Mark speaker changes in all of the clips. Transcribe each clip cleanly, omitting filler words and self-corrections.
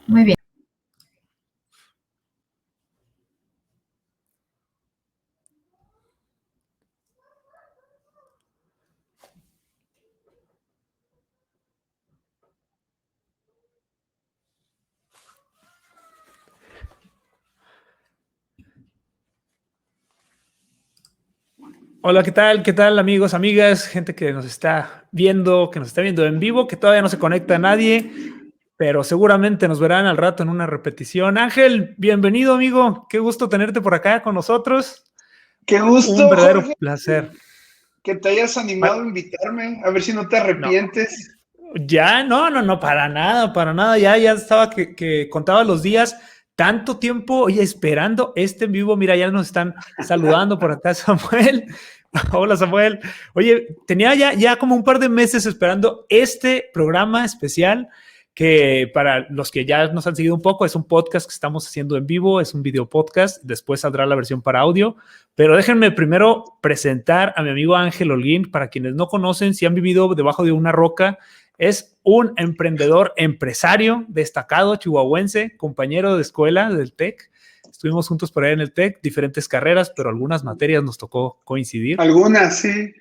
Speaker 1: Muy bien.
Speaker 2: Hola, ¿qué tal? ¿Qué tal, amigos, amigas? Gente que nos está viendo, en vivo, que todavía no se conecta a nadie, pero seguramente nos verán al rato en una repetición. Ángel, bienvenido, amigo. Qué gusto tenerte por acá con nosotros.
Speaker 3: Qué
Speaker 2: Un
Speaker 3: gusto,
Speaker 2: verdadero
Speaker 3: Jorge,
Speaker 2: placer.
Speaker 3: que te hayas animado a invitarme, a ver si no te
Speaker 2: No,
Speaker 3: arrepientes.
Speaker 2: ya, no, para nada, para nada. Ya estaba que contaba los días. Tanto tiempo, oye, esperando este en vivo. Mira, ya nos están saludando por acá, Samuel. Hola, Samuel. Oye, tenía ya como un par de meses esperando este programa especial que para los que ya nos han seguido un poco, es un podcast que estamos haciendo en vivo, es un video podcast, después saldrá la versión para audio, pero déjenme primero presentar a mi amigo Ángel Holguín. Para quienes no conocen, si han vivido debajo de una roca, es un emprendedor, empresario destacado chihuahuense, compañero de escuela del TEC. Estuvimos juntos por ahí en el TEC, diferentes carreras, pero algunas materias nos tocó coincidir.
Speaker 3: Algunas, sí.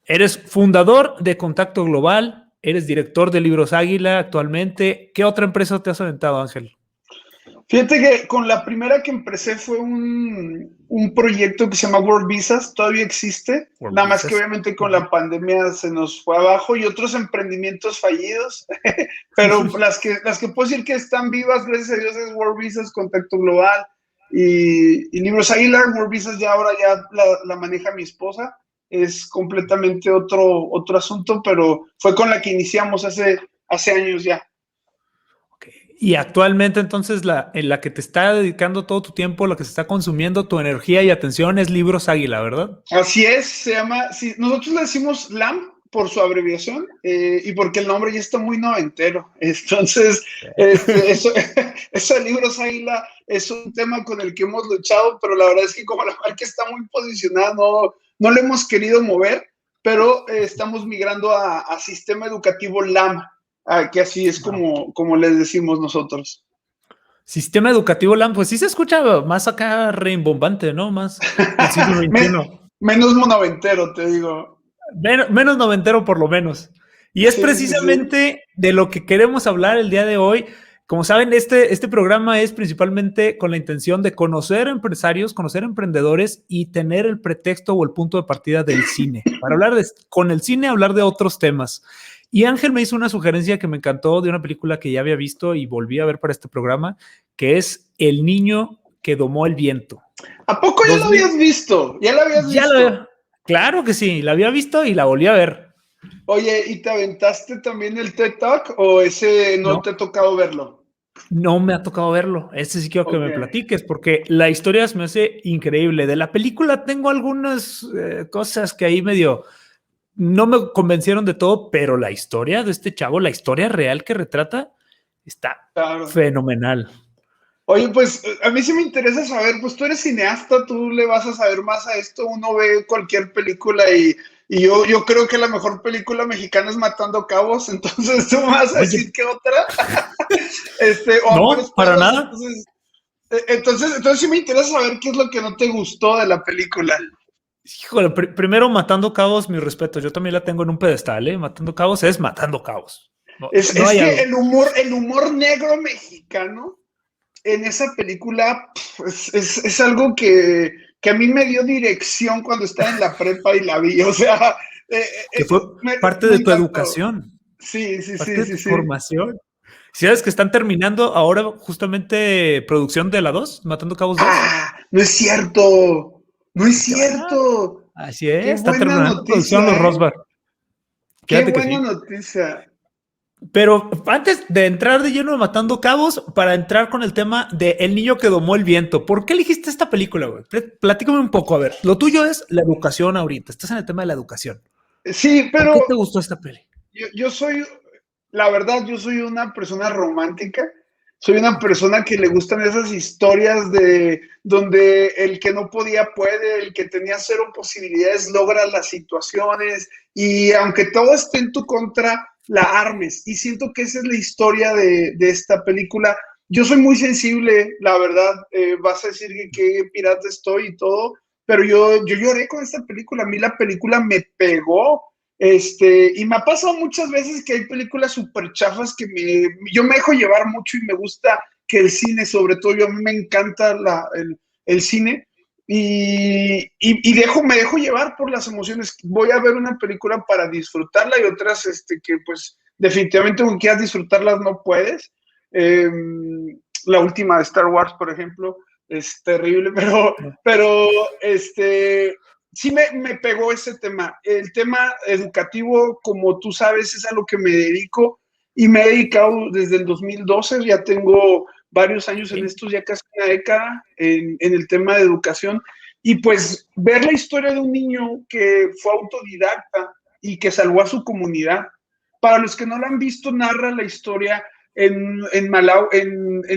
Speaker 2: Eres fundador de Contacto Global, eres director de Libros Águila actualmente. ¿Qué otra empresa te has aventado, Ángel?
Speaker 3: Fíjate que con la primera que empecé fue un proyecto que se llama World Visas, todavía existe,
Speaker 2: World
Speaker 3: nada más que
Speaker 2: Visas.
Speaker 3: obviamente con la pandemia se nos fue abajo y otros emprendimientos fallidos, pero las que puedo decir que están vivas, gracias a Dios, es World Visas, Contacto Global y Libros Águila. World Visas ya ahora ya la maneja mi esposa, es completamente otro asunto, pero fue con la que iniciamos hace años ya.
Speaker 2: Okay. Y actualmente entonces en la que te está dedicando todo tu tiempo, la que se está consumiendo tu energía y atención es Libros Águila, ¿verdad?
Speaker 3: Así es, se llama, sí, nosotros le decimos LAMP por su abreviación y porque el nombre ya está muy noventero. Entonces, eso de Libros Águila es un tema con el que hemos luchado, pero la verdad es que como la marca está muy posicionada, no le hemos querido mover, pero estamos migrando a sistema educativo LAM, que así es como les decimos nosotros.
Speaker 2: Sistema educativo LAM, pues sí se escucha más acá rimbombante, ¿no? Más del siglo XXI.
Speaker 3: Menos noventero, te digo.
Speaker 2: Menos noventero por lo menos. Y es
Speaker 3: Sí, sí, sí.
Speaker 2: precisamente de lo que queremos hablar el día de hoy. Como saben, este programa es principalmente con la intención de conocer empresarios, conocer emprendedores y tener el pretexto o el punto de partida del cine. Para hablar con el cine, hablar de otros temas. Y Ángel me hizo una sugerencia que me encantó de una película que ya había visto y volví a ver para este programa, que es El niño que domó el viento.
Speaker 3: ¿A poco ya lo
Speaker 2: 2000,
Speaker 3: habías visto? ¿Ya lo habías
Speaker 2: ya
Speaker 3: visto?
Speaker 2: lo, claro que sí, la había visto y la volví a ver.
Speaker 3: Oye, ¿y te aventaste también el TED Talk o ese no te
Speaker 2: No,
Speaker 3: ha tocado verlo?
Speaker 2: no me ha tocado verlo. Este sí quiero que
Speaker 3: Ok.
Speaker 2: me platiques porque la historia se me hace increíble. De la película tengo algunas cosas que ahí medio no me convencieron de todo, pero la historia de este chavo, la historia real que retrata, está
Speaker 3: Claro.
Speaker 2: fenomenal.
Speaker 3: Oye, pues a mí sí me interesa saber, pues tú eres cineasta, tú le vas a saber más a esto, uno ve cualquier película y yo creo que la mejor película mexicana es Matando Cabos, entonces tú me vas a
Speaker 2: Oye,
Speaker 3: decir que otra, o Amores
Speaker 2: no, para
Speaker 3: Perros,
Speaker 2: nada.
Speaker 3: entonces sí me interesa saber qué es lo que no te gustó de la película.
Speaker 2: Híjole, primero Matando Cabos, mi respeto. Yo también la tengo en un pedestal, ¿eh? Matando Cabos es Matando Cabos. No, no
Speaker 3: Es
Speaker 2: hay
Speaker 3: que
Speaker 2: algo.
Speaker 3: el humor negro mexicano en esa película es algo que a mí me dio dirección cuando estaba en la prepa y la vi. O sea,
Speaker 2: Que fue parte
Speaker 3: me
Speaker 2: de tu
Speaker 3: encantó.
Speaker 2: educación,
Speaker 3: Sí, sí,
Speaker 2: parte
Speaker 3: sí,
Speaker 2: de
Speaker 3: sí,
Speaker 2: tu
Speaker 3: sí.
Speaker 2: formación. ¿Sabes que están terminando ahora justamente producción de la 2, Matando Cabos 2?
Speaker 3: No es cierto. No es
Speaker 2: Ahí te va.
Speaker 3: cierto.
Speaker 2: Así
Speaker 3: Qué
Speaker 2: es, están
Speaker 3: buena
Speaker 2: terminando producción los
Speaker 3: noticia, ¿eh?
Speaker 2: Rosbar.
Speaker 3: Qué
Speaker 2: Fíjate que
Speaker 3: buena
Speaker 2: sí.
Speaker 3: noticia.
Speaker 2: Pero antes de entrar de lleno a Matando Cabos, para entrar con el tema de El niño que domó el viento, ¿por qué elegiste esta película, güey? Platícame un poco, a ver. Lo tuyo es la educación ahorita, estás en el tema de la educación.
Speaker 3: Sí,
Speaker 2: ¿Por
Speaker 3: pero
Speaker 2: qué te gustó esta peli?
Speaker 3: yo soy, la verdad, yo soy una persona romántica. Soy una persona que le gustan esas historias de donde el que no podía puede, el que tenía cero posibilidades logra las situaciones y aunque todo esté en tu contra, la armes. Y siento que esa es la historia de esta película. Yo soy muy sensible, la verdad. Vas a decir que pirata estoy y todo, pero yo lloré con esta película. A mí la película me pegó. Y me ha pasado muchas veces que hay películas súper chafas que yo me dejo llevar mucho y me gusta que el cine, sobre todo, a mí me encanta el cine y me dejo llevar por las emociones. Voy a ver una película para disfrutarla y otras que pues definitivamente cuando quieras disfrutarlas no puedes. Eh, la última de Star Wars, por ejemplo, es terrible, pero sí me pegó ese tema. El tema educativo, como tú sabes, es a lo que me dedico y me he dedicado desde el 2012, ya tengo varios años en estos, ya casi una década, en el tema de educación. Y pues ver la historia de un niño que fue autodidacta y que salvó a su comunidad. Para los que no lo han visto, narra la historia en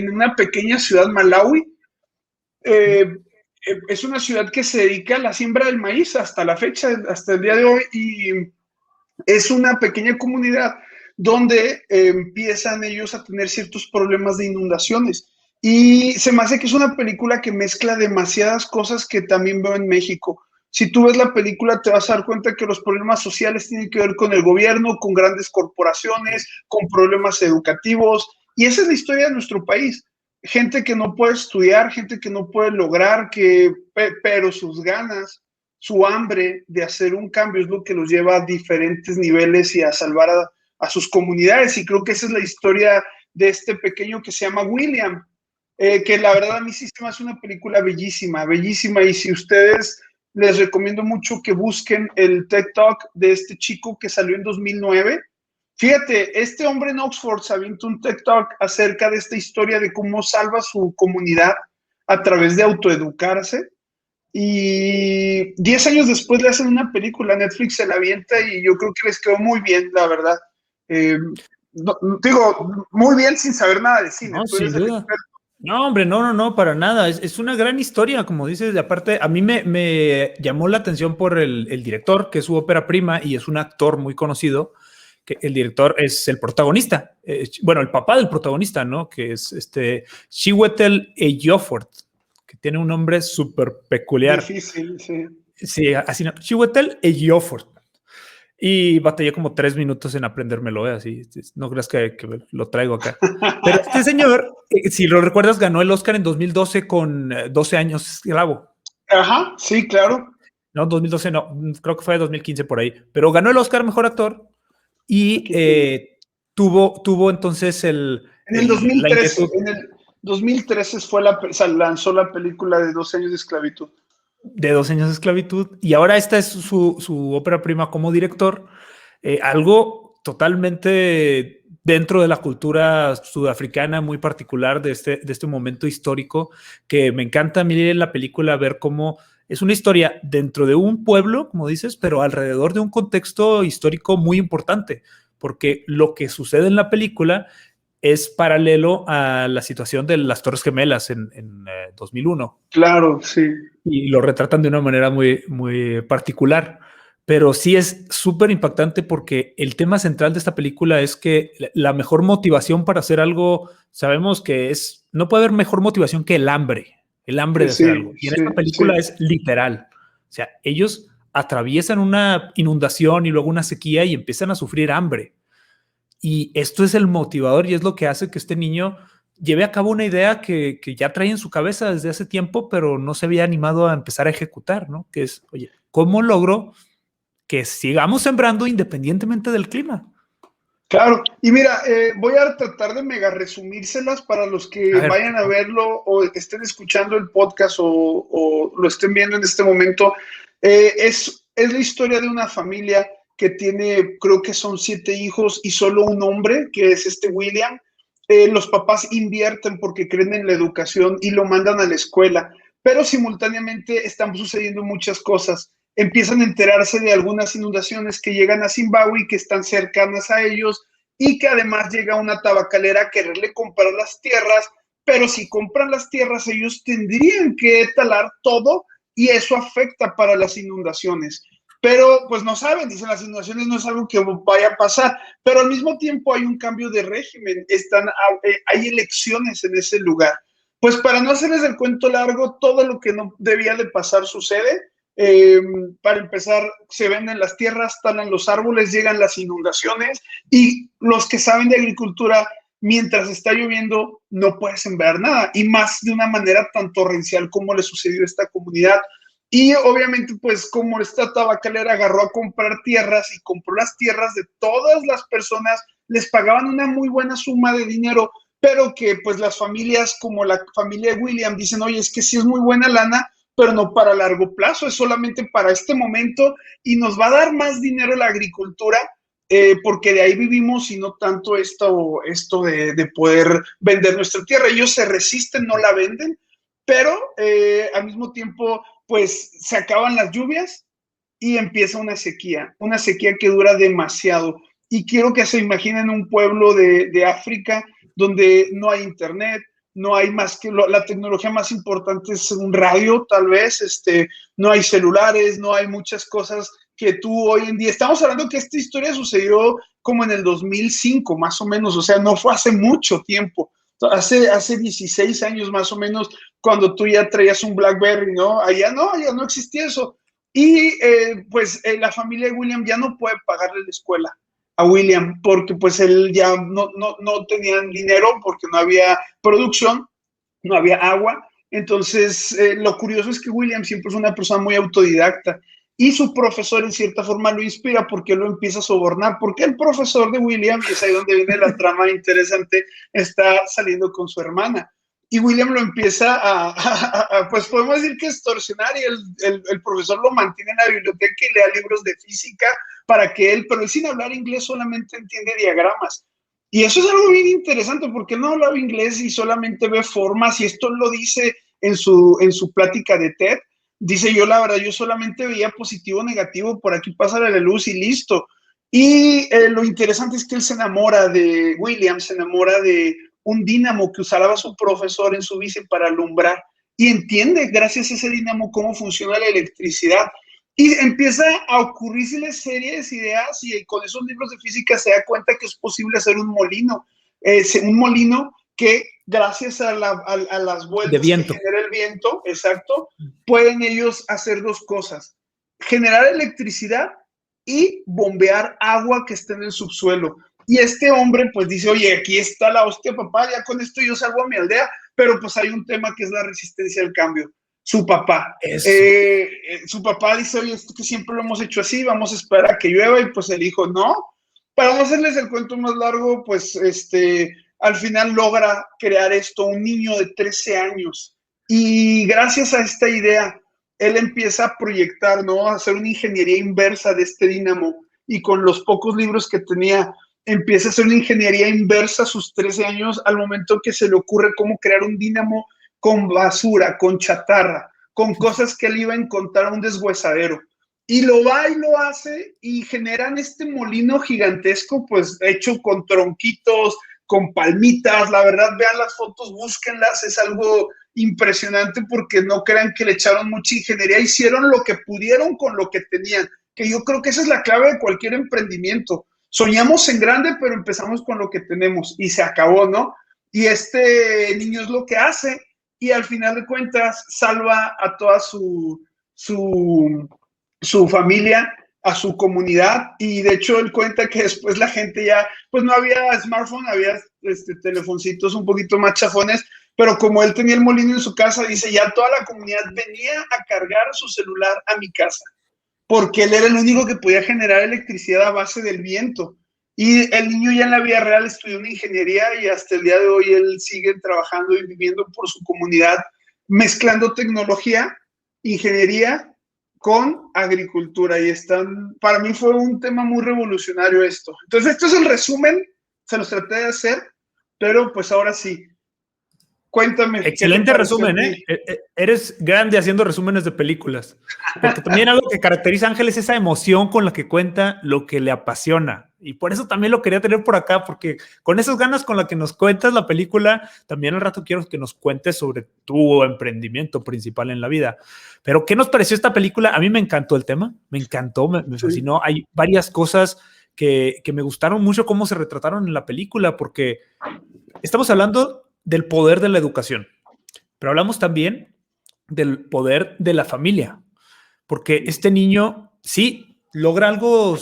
Speaker 3: una pequeña ciudad, Malawi. Es una ciudad que se dedica a la siembra del maíz hasta la fecha, hasta el día de hoy, y es una pequeña comunidad donde empiezan ellos a tener ciertos problemas de inundaciones. Y se me hace que es una película que mezcla demasiadas cosas que también veo en México. Si tú ves la película, te vas a dar cuenta que los problemas sociales tienen que ver con el gobierno, con grandes corporaciones, con problemas educativos. Y esa es la historia de nuestro país. Gente que no puede estudiar, gente que no puede lograr, pero sus ganas, su hambre de hacer un cambio es lo que los lleva a diferentes niveles y a salvar a sus comunidades. Y creo que esa es la historia de este pequeño que se llama William, que la verdad a mí sí se me hace una película bellísima, bellísima. Y si ustedes, les recomiendo mucho que busquen el TED Talk de este chico que salió en 2009. Fíjate, este hombre en Oxford se aventó un TED Talk acerca de esta historia de cómo salva su comunidad a través de autoeducarse. Y 10 años después le hacen una película, Netflix se la avienta y yo creo que les quedó muy bien, la verdad. Digo, muy bien sin saber nada de cine.
Speaker 2: No,
Speaker 3: Tú eres
Speaker 2: sin
Speaker 3: el
Speaker 2: duda.
Speaker 3: experto.
Speaker 2: No, hombre, no, para nada. Es una gran historia, como dices. De aparte, a mí me llamó la atención por el director, que es su ópera prima y es un actor muy conocido, que el director es el protagonista, bueno, el papá del protagonista, ¿no? Que es Chiwetel Ejiofor, que tiene un nombre súper peculiar.
Speaker 3: Difícil, sí.
Speaker 2: Sí, así no. Chiwetel Ejiofor. Y batallé como 3 minutos en aprendérmelo, así. No creas que lo traigo acá. Pero este señor, si lo recuerdas, ganó el Oscar en 2012 con 12 años esclavo.
Speaker 3: Ajá, sí, claro.
Speaker 2: No, 2012 no, creo que fue 2015 por ahí. Pero ganó el Oscar Mejor Actor y tuvo entonces
Speaker 3: En el
Speaker 2: la
Speaker 3: 2013,
Speaker 2: inquietud
Speaker 3: en el 2013 lanzó la película de 12 años de esclavitud.
Speaker 2: de 12 años de esclavitud. Y ahora esta es su ópera prima como director. Algo totalmente dentro de la cultura sudafricana muy particular de este momento histórico, que me encanta a mí en la película ver cómo es una historia dentro de un pueblo, como dices, pero alrededor de un contexto histórico muy importante, porque lo que sucede en la película es paralelo a la situación de las Torres Gemelas en 2001.
Speaker 3: Claro, sí.
Speaker 2: Y lo retratan de una manera muy, muy particular. Pero sí es súper impactante porque el tema central de esta película es que la mejor motivación para hacer algo, sabemos que no puede haber mejor motivación que el hambre de hacer algo. Y en esta película es literal. O sea, ellos atraviesan una inundación y luego una sequía y empiezan a sufrir hambre. Y esto es el motivador y es lo que hace que este niño lleve a cabo una idea que ya trae en su cabeza desde hace tiempo, pero no se había animado a empezar a ejecutar, ¿no? Que es, oye, ¿cómo logro que sigamos sembrando independientemente del clima?
Speaker 3: Claro, y mira, voy a tratar de mega resumírselas para los que vayan a verlo o estén escuchando el podcast o lo estén viendo en este momento. Es la historia de una familia que tiene, creo que son 7 hijos y solo un hombre, que es William. Los papás invierten porque creen en la educación y lo mandan a la escuela, pero simultáneamente están sucediendo muchas cosas. Empiezan a enterarse de algunas inundaciones que llegan a Zimbabue y que están cercanas a ellos, y que además llega una tabacalera a quererle comprar las tierras, pero si compran las tierras ellos tendrían que talar todo y eso afecta para las inundaciones. pero pues no saben, dicen las inundaciones no es algo que vaya a pasar, pero al mismo tiempo hay un cambio de régimen, hay elecciones en ese lugar. Pues para no hacerles el cuento largo, todo lo que no debía de pasar sucede. Para empezar, se venden las tierras, talan los árboles, llegan las inundaciones y los que saben de agricultura, mientras está lloviendo, no puede sembrar nada, y más de una manera tan torrencial como le sucedió a esta comunidad. Y obviamente, pues como esta tabacalera agarró a comprar tierras y compró las tierras de todas las personas, les pagaban una muy buena suma de dinero, pero que pues las familias como la familia de William dicen, oye, es que sí es muy buena lana, pero no para largo plazo, es solamente para este momento y nos va a dar más dinero la agricultura, porque de ahí vivimos y no tanto esto de poder vender nuestra tierra. Ellos se resisten, no la venden, pero al mismo tiempo pues se acaban las lluvias y empieza una sequía que dura demasiado. Y quiero que se imaginen un pueblo de África donde no hay internet, no hay más que la tecnología más importante es un radio, tal vez, no hay celulares, no hay muchas cosas que tú hoy en día, estamos hablando que esta historia sucedió como en el 2005, más o menos, o sea, no fue hace mucho tiempo, hace 16 años más o menos, cuando tú ya traías un BlackBerry, ¿no? Allá no existía eso. Y pues la familia de William ya no puede pagarle la escuela a William porque pues él ya no tenían dinero porque no había producción, no había agua. Entonces, lo curioso es que William siempre fue una persona muy autodidacta y su profesor en cierta forma lo inspira porque lo empieza a sobornar, porque el profesor de William, y es ahí donde viene la trama interesante, está saliendo con su hermana. Y William lo empieza pues podemos decir que extorsionar, y el profesor lo mantiene en la biblioteca y lea libros de física para que él, pero él sin hablar inglés solamente entiende diagramas. Y eso es algo bien interesante porque no hablaba inglés y solamente ve formas, y esto lo dice en su plática de TED. Dice, yo la verdad, yo solamente veía positivo, negativo, por aquí pasa la luz y listo. Y lo interesante es que él se enamora de William, se enamora de un dínamo que usaba su profesor en su bici para alumbrar y entiende gracias a ese dínamo cómo funciona la electricidad. Y empieza a ocurrirse series de ideas y con esos libros de física se da cuenta que es posible hacer un molino que gracias a las vueltas
Speaker 2: de viento
Speaker 3: que genera el viento, exacto, pueden ellos hacer dos cosas, generar electricidad y bombear agua que está en el subsuelo. Y este hombre pues dice, oye, aquí está la hostia, papá, ya con esto yo salgo a mi aldea, pero pues hay un tema que es la resistencia al cambio. Su papá. Su papá dice, oye, esto que siempre lo hemos hecho así, vamos a esperar a que llueva, y pues el hijo, no. Para no hacerles el cuento más largo, pues al final logra crear esto, un niño de 13 años. Y gracias a esta idea, él empieza a proyectar, ¿no? A hacer una ingeniería inversa de este dínamo. Y con los pocos libros que tenía, empieza a hacer una ingeniería inversa a sus 13 años, al momento que se le ocurre cómo crear un dínamo con basura, con chatarra, con cosas que él iba a encontrar a un deshuesadero. Y lo va y lo hace y generan este molino gigantesco, pues hecho con tronquitos, con palmitas. La verdad, vean las fotos, búsquenlas, es algo impresionante porque no crean que le echaron mucha ingeniería, hicieron lo que pudieron con lo que tenían, que yo creo que esa es la clave de cualquier emprendimiento. Soñamos en grande, pero empezamos con lo que tenemos y se acabó, ¿no? Y este niño es lo que hace, y al final de cuentas salva a toda su familia, a su comunidad, y de hecho él cuenta que después la gente ya, pues no había smartphone, había telefoncitos un poquito más chafones, pero como él tenía el molino en su casa, dice, ya toda la comunidad venía a cargar su celular a mi casa, porque él era el único que podía generar electricidad a base del viento. Y el niño ya en la vida real estudió una ingeniería y hasta el día de hoy él sigue trabajando y viviendo por su comunidad, mezclando tecnología, ingeniería con agricultura. Y para mí fue un tema muy revolucionario esto. Entonces, esto es el resumen, se los traté de hacer, pero pues ahora sí. Cuéntame.
Speaker 2: Excelente resumen, ¿eh? Eres grande haciendo resúmenes de películas. Porque también algo que caracteriza a Ángel es esa emoción con la que cuenta lo que le apasiona. Y por eso también lo quería tener por acá, porque con esas ganas con las que nos cuentas la película, también al rato quiero que nos cuentes sobre tu emprendimiento principal en la vida. Pero, ¿qué nos pareció esta película? A mí me encantó el tema, me encantó, me fascinó. Hay varias cosas que me gustaron mucho cómo se retrataron en la película, porque estamos hablando del poder de la educación, pero hablamos también del poder de la familia, porque este niño sí logra algo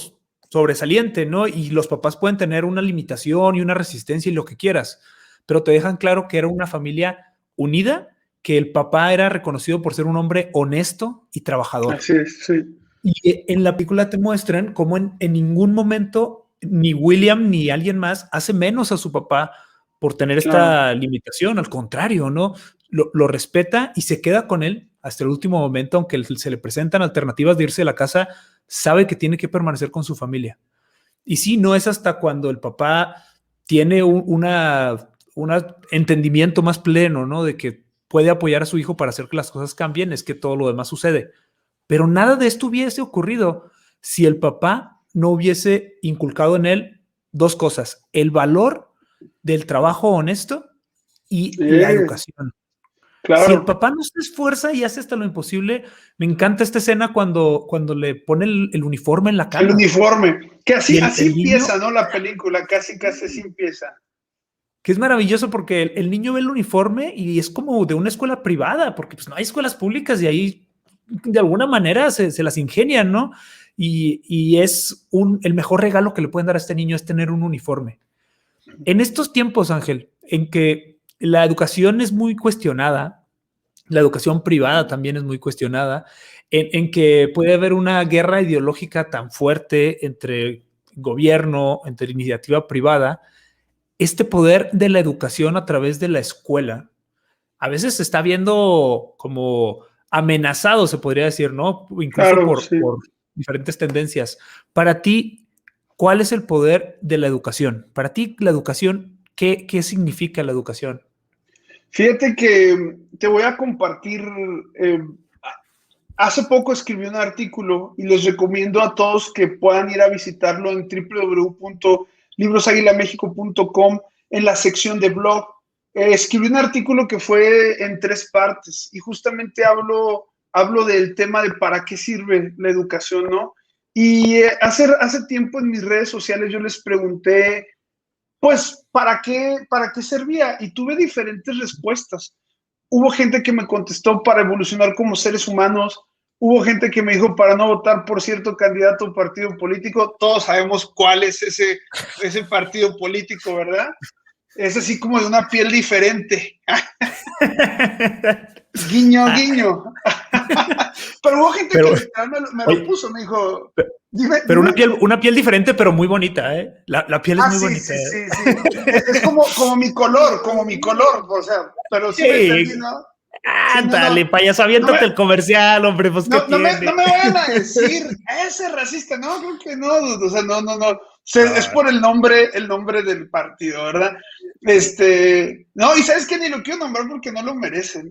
Speaker 2: sobresaliente, ¿no? Y los papás pueden tener una limitación y una resistencia y lo que quieras, pero te dejan claro que era una familia unida, que el papá era reconocido por ser un hombre honesto y trabajador.
Speaker 3: Así es, sí.
Speaker 2: Y en la película te muestran cómo en ningún momento ni William ni alguien más hace menos a su papá por tener esta limitación. Al contrario, ¿no? Lo respeta y se queda con él hasta el último momento, aunque se le presentan alternativas de irse de la casa, sabe que tiene que permanecer con su familia. Y sí, no es hasta cuando el papá tiene un entendimiento más pleno, ¿no? De que puede apoyar a su hijo para hacer que las cosas cambien, es que todo lo demás sucede. Pero nada de esto hubiese ocurrido si el papá no hubiese inculcado en él dos cosas: el valor del trabajo honesto y la educación.
Speaker 3: Claro.
Speaker 2: Si el papá no se esfuerza y hace hasta lo imposible, me encanta esta escena cuando le pone el uniforme en la cama.
Speaker 3: El uniforme, que así empieza,
Speaker 2: niño,
Speaker 3: ¿no? La película, casi así empieza.
Speaker 2: Que es maravilloso porque el niño ve el uniforme y es como de una escuela privada, porque pues no hay escuelas públicas y ahí de alguna manera se las ingenian, ¿no? Y es el mejor regalo que le pueden dar a este niño es tener un uniforme. En estos tiempos, Ángel, en que la educación es muy cuestionada, la educación privada también es muy cuestionada, en que puede haber una guerra ideológica tan fuerte entre gobierno, entre iniciativa privada, este poder de la educación a través de la escuela a veces se está viendo como amenazado, se podría decir, ¿no? Incluso
Speaker 3: Claro,
Speaker 2: por diferentes tendencias. Para ti, ¿cuál es el poder de la educación? Para ti, la educación, ¿qué significa la educación?
Speaker 3: Fíjate que te voy a compartir, hace poco escribí un artículo y les recomiendo a todos que puedan ir a visitarlo en www.librosaguilamexico.com en la sección de blog. Escribí un artículo que fue en 3 partes y justamente hablo del tema de para qué sirve la educación, ¿no? Y hace tiempo en mis redes sociales yo les pregunté, pues, ¿para qué servía? Y tuve diferentes respuestas. Hubo gente que me contestó para evolucionar como seres humanos, hubo gente que me dijo para no votar por cierto candidato o partido político. Todos sabemos cuál es ese partido político, ¿verdad? Es así como de una piel diferente. Guiño, guiño. Pero hubo gente que me lo puso, me dijo, dime.
Speaker 2: Pero una piel diferente, pero muy bonita, ¿eh? La piel es muy bonita.
Speaker 3: Sí. Es como mi color, o sea, pero sí me entendí, ¿no?
Speaker 2: Ándale, payaso, aviéntate el comercial, hombre, pues
Speaker 3: no me vayan a decir, ese racista, no, creo que no, o sea, no. Es por el nombre del partido, ¿verdad? No, y sabes que ni lo quiero nombrar porque no lo merecen.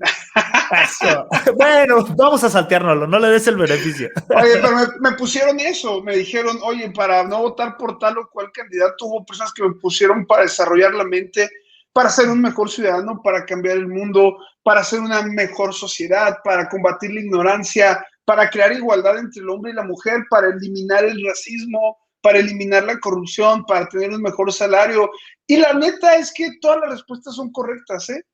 Speaker 2: Eso. Bueno, vamos a salteárnoslo, no le des el beneficio.
Speaker 3: Oye, pero me pusieron eso, me dijeron, oye, para no votar por tal o cual candidato, hubo personas que me pusieron para desarrollar la mente, para ser un mejor ciudadano, para cambiar el mundo, para hacer una mejor sociedad, para combatir la ignorancia, para crear igualdad entre el hombre y la mujer, para eliminar el racismo, para eliminar la corrupción, para tener un mejor salario. Y la neta es que todas las respuestas son correctas, ¿eh?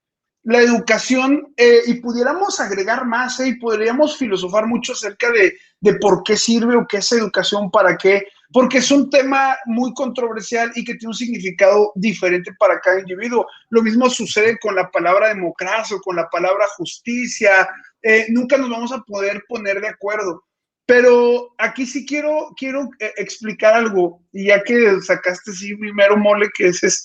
Speaker 3: La educación, y pudiéramos agregar más, y podríamos filosofar mucho acerca de por qué sirve o qué es educación, para qué, porque es un tema muy controversial y que tiene un significado diferente para cada individuo. Lo mismo sucede con la palabra democracia o con la palabra justicia. Nunca nos vamos a poder poner de acuerdo. Pero aquí sí quiero explicar algo, y ya que sacaste sí primero mole, que es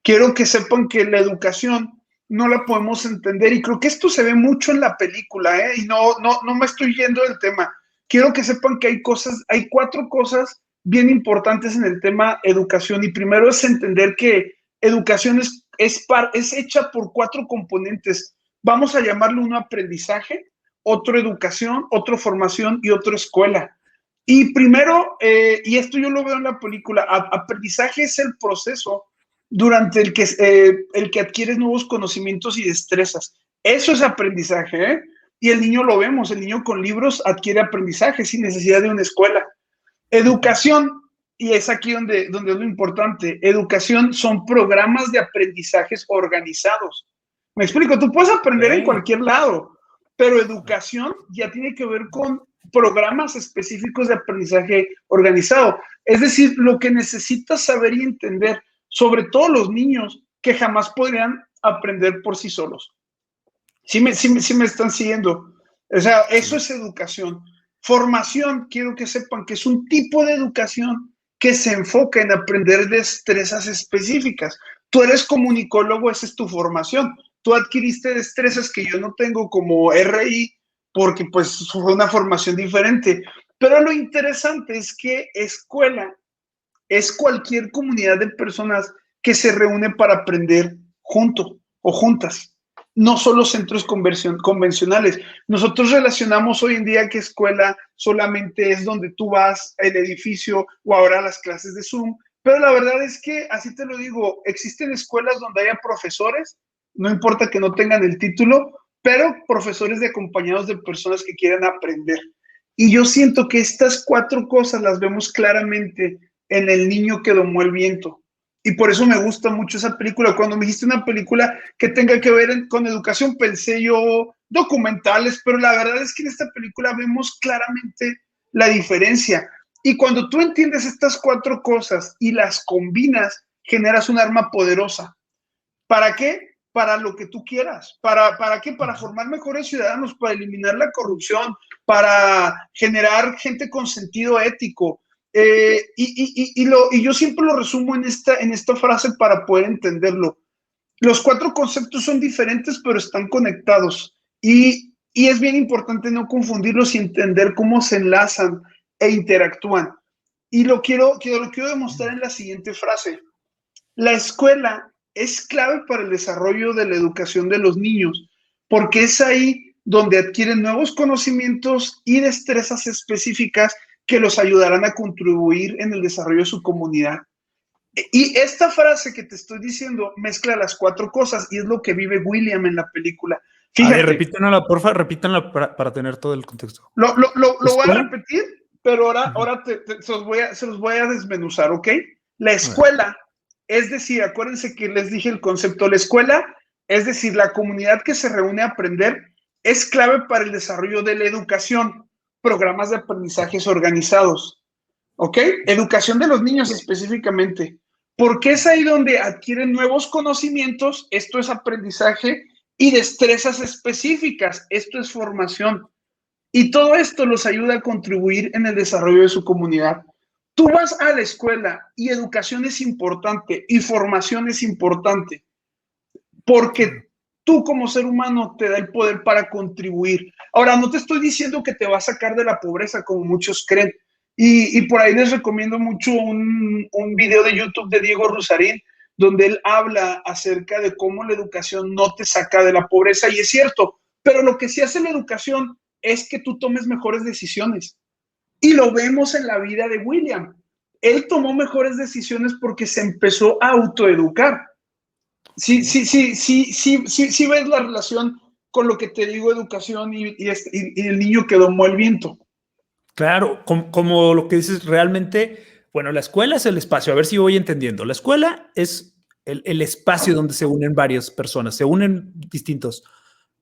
Speaker 3: quiero que sepan que la educación no la podemos entender, y creo que esto se ve mucho en la película, y no me estoy yendo del tema. Quiero que sepan que hay 4 cosas bien importantes en el tema educación, y primero es entender que educación es hecha por 4 componentes. Vamos a llamarlo uno aprendizaje, otro educación, otro formación y otro escuela. Y primero, y esto yo lo veo en la película, aprendizaje es el proceso durante el que adquieres nuevos conocimientos y destrezas. Eso es aprendizaje, ¿eh? Y el niño lo vemos, el niño con libros adquiere aprendizaje sin necesidad de una escuela. Educación, y es aquí donde es lo importante, educación son programas de aprendizajes organizados. Me explico, tú puedes aprender en cualquier lado, pero educación ya tiene que ver con programas específicos de aprendizaje organizado. Es decir, lo que necesitas saber y entender, sobre todo los niños que jamás podrían aprender por sí solos. Sí me están siguiendo. O sea, eso es educación. Formación, quiero que sepan que es un tipo de educación que se enfoca en aprender destrezas específicas. Tú eres comunicólogo, esa es tu formación. Tú adquiriste destrezas que yo no tengo como RI porque pues fue una formación diferente. Pero lo interesante es que escuela es cualquier comunidad de personas que se reúne para aprender junto o juntas. No solo centros convencionales. Nosotros relacionamos hoy en día que escuela solamente es donde tú vas, el edificio o ahora las clases de Zoom, pero la verdad es que, así te lo digo, existen escuelas donde haya profesores, no importa que no tengan el título, pero profesores acompañados de personas que quieran aprender. Y yo siento que estas 4 cosas las vemos claramente en El niño que domó el viento. Y por eso me gusta mucho esa película. Cuando me dijiste una película que tenga que ver con educación, pensé yo documentales, pero la verdad es que en esta película vemos claramente la diferencia. Y cuando tú entiendes estas 4 cosas y las combinas, generas un arma poderosa. ¿Para qué? Para lo que tú quieras. ¿Para qué? Para formar mejores ciudadanos, para eliminar la corrupción, para generar gente con sentido ético. Y yo siempre lo resumo en esta frase para poder entenderlo. Los 4 conceptos son diferentes, pero están conectados. Y es bien importante no confundirlos y entender cómo se enlazan e interactúan. Y lo quiero demostrar en la siguiente frase. La escuela es clave para el desarrollo de la educación de los niños, porque es ahí donde adquieren nuevos conocimientos y destrezas específicas que los ayudarán a contribuir en el desarrollo de su comunidad. Y esta frase que te estoy diciendo mezcla las 4 cosas y es lo que vive William en la película.
Speaker 2: Fíjate. A ver, repítanla, porfa, repítanla para tener todo el contexto.
Speaker 3: Lo voy a repetir, pero ahora se los voy a desmenuzar, ¿ok? La escuela, es decir, acuérdense que les dije el concepto, la escuela, es decir, la comunidad que se reúne a aprender, es clave para el desarrollo de la educación. Programas de aprendizajes organizados, ¿ok? Educación de los niños específicamente, porque es ahí donde adquieren nuevos conocimientos, esto es aprendizaje, y destrezas específicas, esto es formación. Y todo esto los ayuda a contribuir en el desarrollo de su comunidad. Tú vas a la escuela y educación es importante y formación es importante, porque tú como ser humano te da el poder para contribuir. Ahora, no te estoy diciendo que te va a sacar de la pobreza como muchos creen. Y por ahí les recomiendo mucho un video de YouTube de Diego Rusarín, donde él habla acerca de cómo la educación no te saca de la pobreza. Y es cierto, pero lo que sí hace la educación es que tú tomes mejores decisiones. Y lo vemos en la vida de William. Él tomó mejores decisiones porque se empezó a autoeducar. Sí ves la relación con lo que te digo, educación y el niño que domó el viento.
Speaker 2: Claro, como lo que dices realmente, bueno, la escuela es el espacio, a ver si voy entendiendo. La escuela es el espacio donde se unen varias personas, se unen distintos.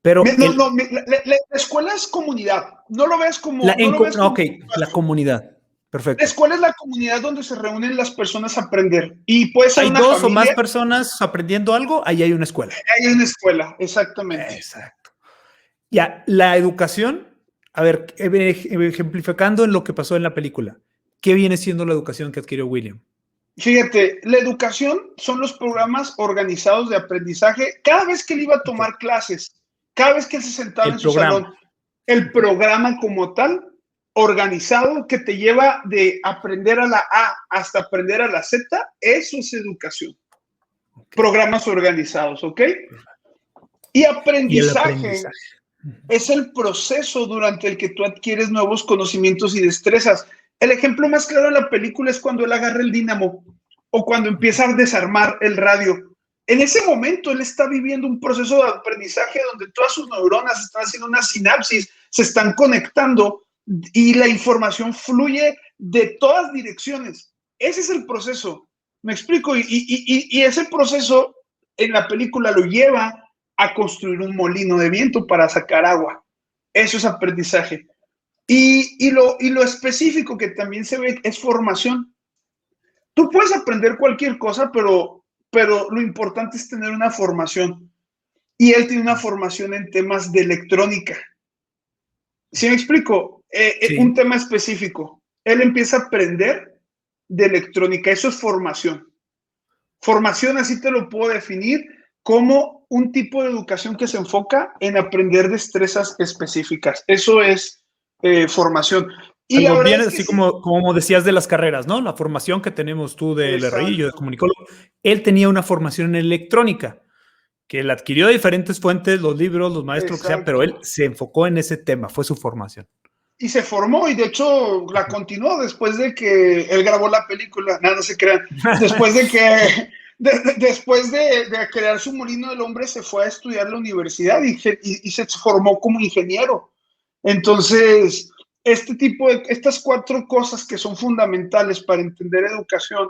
Speaker 2: Pero
Speaker 3: la escuela es comunidad, no lo ves como...
Speaker 2: Ok, la comunidad. Perfecto.
Speaker 3: La escuela es la comunidad donde se reúnen las personas a aprender. Y puede ser
Speaker 2: hay
Speaker 3: una
Speaker 2: 2
Speaker 3: familia,
Speaker 2: o más personas aprendiendo algo, ahí hay una escuela.
Speaker 3: Ahí hay una escuela, exactamente.
Speaker 2: Exacto. Ya, la educación, a ver, ejemplificando en lo que pasó en la película, ¿qué viene siendo la educación que adquirió William?
Speaker 3: Fíjate, la educación son los programas organizados de aprendizaje. Cada vez que él iba a tomar clases, cada vez que él se sentaba en su salón, el programa como tal, organizado, que te lleva de aprender a la A hasta aprender a la Z, eso es educación. Programas organizados, ¿ok? Y aprendizaje es el proceso durante el que tú adquieres nuevos conocimientos y destrezas. El ejemplo más claro de la película es cuando él agarra el dínamo o cuando empieza a desarmar el radio. En ese momento él está viviendo un proceso de aprendizaje donde todas sus neuronas están haciendo una sinapsis, se están conectando y la información fluye de todas direcciones. Ese es el proceso. ¿Me explico? Y ese proceso en la película lo lleva a construir un molino de viento para sacar agua. Eso es aprendizaje. Y lo específico que también se ve es formación. Tú puedes aprender cualquier cosa, pero lo importante es tener una formación. Y él tiene una formación en temas de electrónica. ¿Sí me explico?
Speaker 2: Sí.
Speaker 3: Un tema específico. Él empieza a aprender de electrónica. Eso es formación. Formación, así te lo puedo definir, como un tipo de educación que se enfoca en aprender destrezas específicas. Eso es formación. Y
Speaker 2: Algo
Speaker 3: ahora
Speaker 2: bien,
Speaker 3: es
Speaker 2: así
Speaker 3: sí,
Speaker 2: como decías de las carreras, ¿no? La formación que tenemos tú del RI y yo de
Speaker 3: exacto,
Speaker 2: comunicólogo. Él tenía una formación en electrónica, que él adquirió de diferentes fuentes, los libros, los maestros, lo que sea, pero él
Speaker 3: exacto.
Speaker 2: se enfocó en ese tema, fue su formación.
Speaker 3: Y se formó y de hecho la continuó después de que él grabó la película, nada, no se crean, después de que, después de crear su molino del hombre se fue a estudiar a la universidad y se formó como ingeniero. Entonces, estas 4 cosas que son fundamentales para entender educación,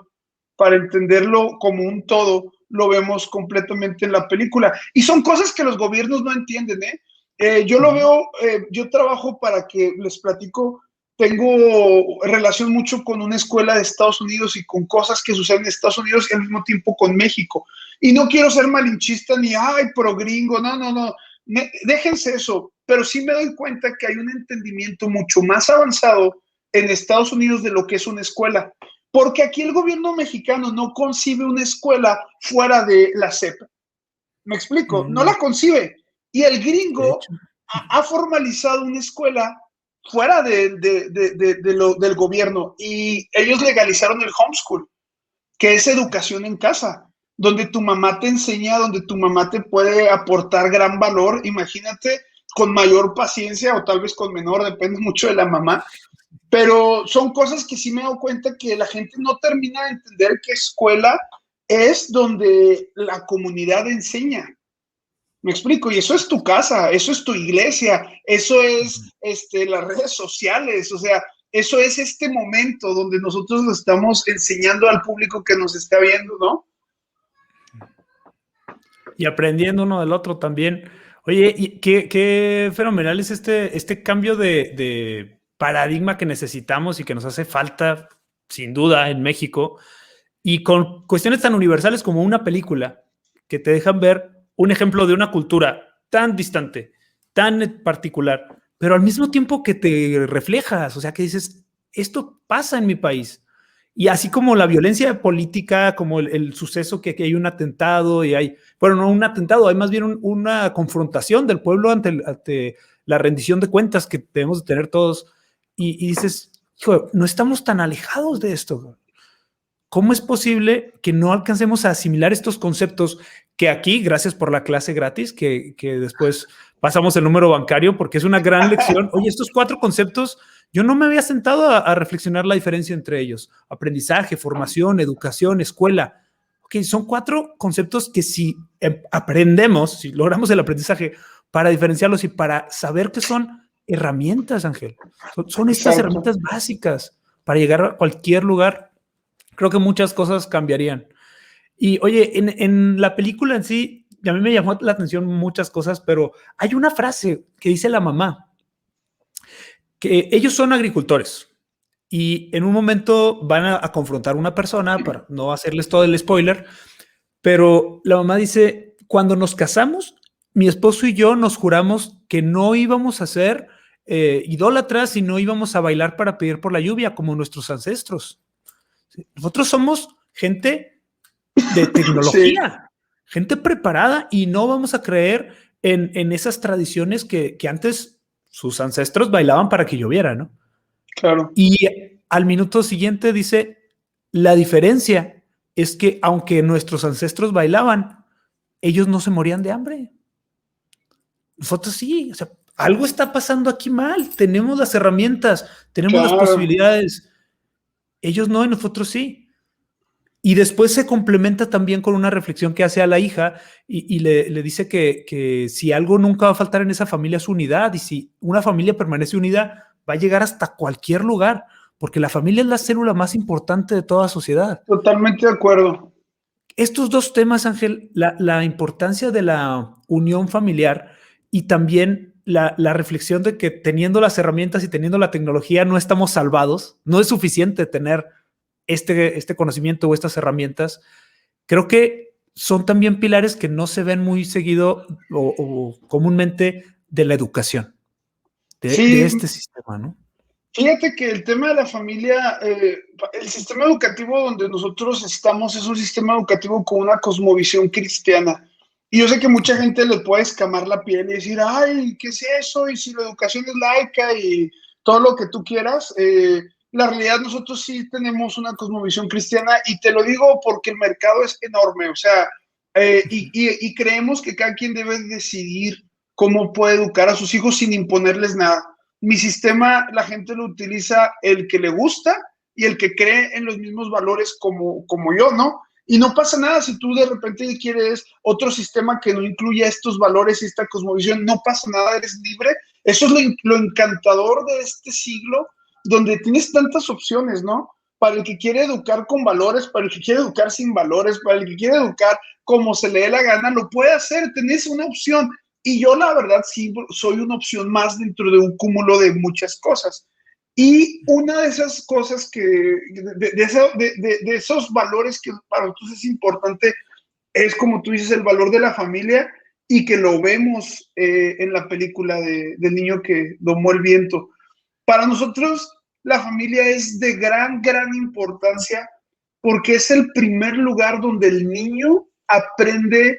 Speaker 3: para entenderlo como un todo, lo vemos completamente en la película. Y son cosas que los gobiernos no entienden, ¿eh? Yo lo veo, yo trabajo para que les platico, tengo relación mucho con una escuela de Estados Unidos y con cosas que suceden en Estados Unidos y al mismo tiempo con México. Y no quiero ser malinchista ni, ay, pro gringo, no. Déjense eso, pero sí me doy cuenta que hay un entendimiento mucho más avanzado en Estados Unidos de lo que es una escuela. Porque aquí el gobierno mexicano no concibe una escuela fuera de la SEP. ¿Me explico? No la concibe. Y el
Speaker 2: De
Speaker 3: gringo
Speaker 2: hecho.
Speaker 3: ha formalizado una escuela fuera del gobierno y ellos legalizaron el homeschool, que es educación en casa, donde tu mamá te enseña, donde tu mamá te puede aportar gran valor, imagínate, con mayor paciencia o tal vez con menor, depende mucho de la mamá, pero son cosas que sí me he dado cuenta que la gente no termina de entender que escuela es donde la comunidad enseña. Me explico, y eso es tu casa, eso es tu iglesia, eso es las redes sociales, o sea, eso es este momento donde nosotros lo estamos enseñando al público que nos está viendo, ¿no?
Speaker 2: Y aprendiendo uno del otro también. Oye, y qué fenomenal es este cambio de paradigma que necesitamos y que nos hace falta, sin duda, en México. Y con cuestiones tan universales como una película que te dejan ver un ejemplo de una cultura tan distante, tan particular, pero al mismo tiempo que te reflejas, o sea, que dices, esto pasa en mi país. Y así como la violencia política, como el suceso que hay un atentado y hay, bueno, no un atentado, hay más bien una confrontación del pueblo ante la rendición de cuentas que debemos de tener todos. Y dices, hijo, no estamos tan alejados de esto. ¿Cómo es posible que no alcancemos a asimilar estos conceptos que aquí, gracias por la clase gratis, que después pasamos el número bancario, porque es una gran lección? Oye, estos 4 conceptos, yo no me había sentado a reflexionar la diferencia entre ellos. Aprendizaje, formación, educación, escuela. Ok, son 4 conceptos que si aprendemos, si logramos el aprendizaje para diferenciarlos y para saber que son herramientas, Ángel. Son estas
Speaker 3: Exacto.
Speaker 2: herramientas básicas para llegar a cualquier lugar. Creo que muchas cosas cambiarían. Y oye, en la película en sí, a mí me llamó la atención muchas cosas, pero hay una frase que dice la mamá, que ellos son agricultores y en un momento van a confrontar a una persona, para no hacerles todo el spoiler, pero la mamá dice, cuando nos casamos, mi esposo y yo nos juramos que no íbamos a ser idólatras y no íbamos a bailar para pedir por la lluvia como nuestros ancestros. Nosotros somos gente de
Speaker 3: Sí,
Speaker 2: tecnología, gente preparada y no vamos a creer en esas tradiciones que antes sus ancestros bailaban para que lloviera, ¿no?
Speaker 3: claro.
Speaker 2: Y al minuto siguiente dice, la diferencia es que aunque nuestros ancestros bailaban, ellos no se morían de hambre. Nosotros sí, o sea, algo está pasando aquí mal, tenemos las herramientas, tenemos las
Speaker 3: Claro.
Speaker 2: posibilidades. ellos no y nosotros sí. Y después se complementa también con una reflexión que hace a la hija y le dice que si algo nunca va a faltar en esa familia es unidad, y si una familia permanece unida, va a llegar hasta cualquier lugar, porque la familia es la célula más importante de toda sociedad.
Speaker 3: Totalmente de acuerdo.
Speaker 2: Estos dos temas, Ángel, la importancia de la unión familiar y también la reflexión de que teniendo las herramientas y teniendo la tecnología no estamos salvados, no es suficiente tener este conocimiento o estas herramientas, creo que son también pilares que no se ven muy seguido o comúnmente de la educación, de
Speaker 3: Sí,
Speaker 2: este sistema, ¿no?
Speaker 3: fíjate que el tema de la familia, el sistema educativo donde nosotros estamos es un sistema educativo con una cosmovisión cristiana. Y yo sé que mucha gente le puede escamar la piel y decir, ay, ¿qué es eso? Y si la educación es laica y todo lo que tú quieras, la realidad nosotros sí tenemos una cosmovisión cristiana y te lo digo porque el mercado es enorme, o sea, y creemos que cada quien debe decidir cómo puede educar a sus hijos sin imponerles nada. Mi sistema, la gente lo utiliza el que le gusta y el que cree en los mismos valores como yo, ¿no? Y no pasa nada si tú de repente quieres otro sistema que no incluya estos valores y esta cosmovisión, no pasa nada, eres libre. Eso es lo encantador de este siglo, donde tienes tantas opciones, ¿no? Para el que quiere educar con valores, para el que quiere educar sin valores, para el que quiere educar como se le dé la gana, lo puede hacer, tenés una opción. Y yo la verdad sí soy una opción más dentro de un cúmulo de muchas cosas. Y una de esas cosas de esos valores que para nosotros es importante, es como tú dices, el valor de la familia y que lo vemos en la película del niño que domó el viento. Para nosotros la familia es de gran importancia porque es el primer lugar donde el niño aprende,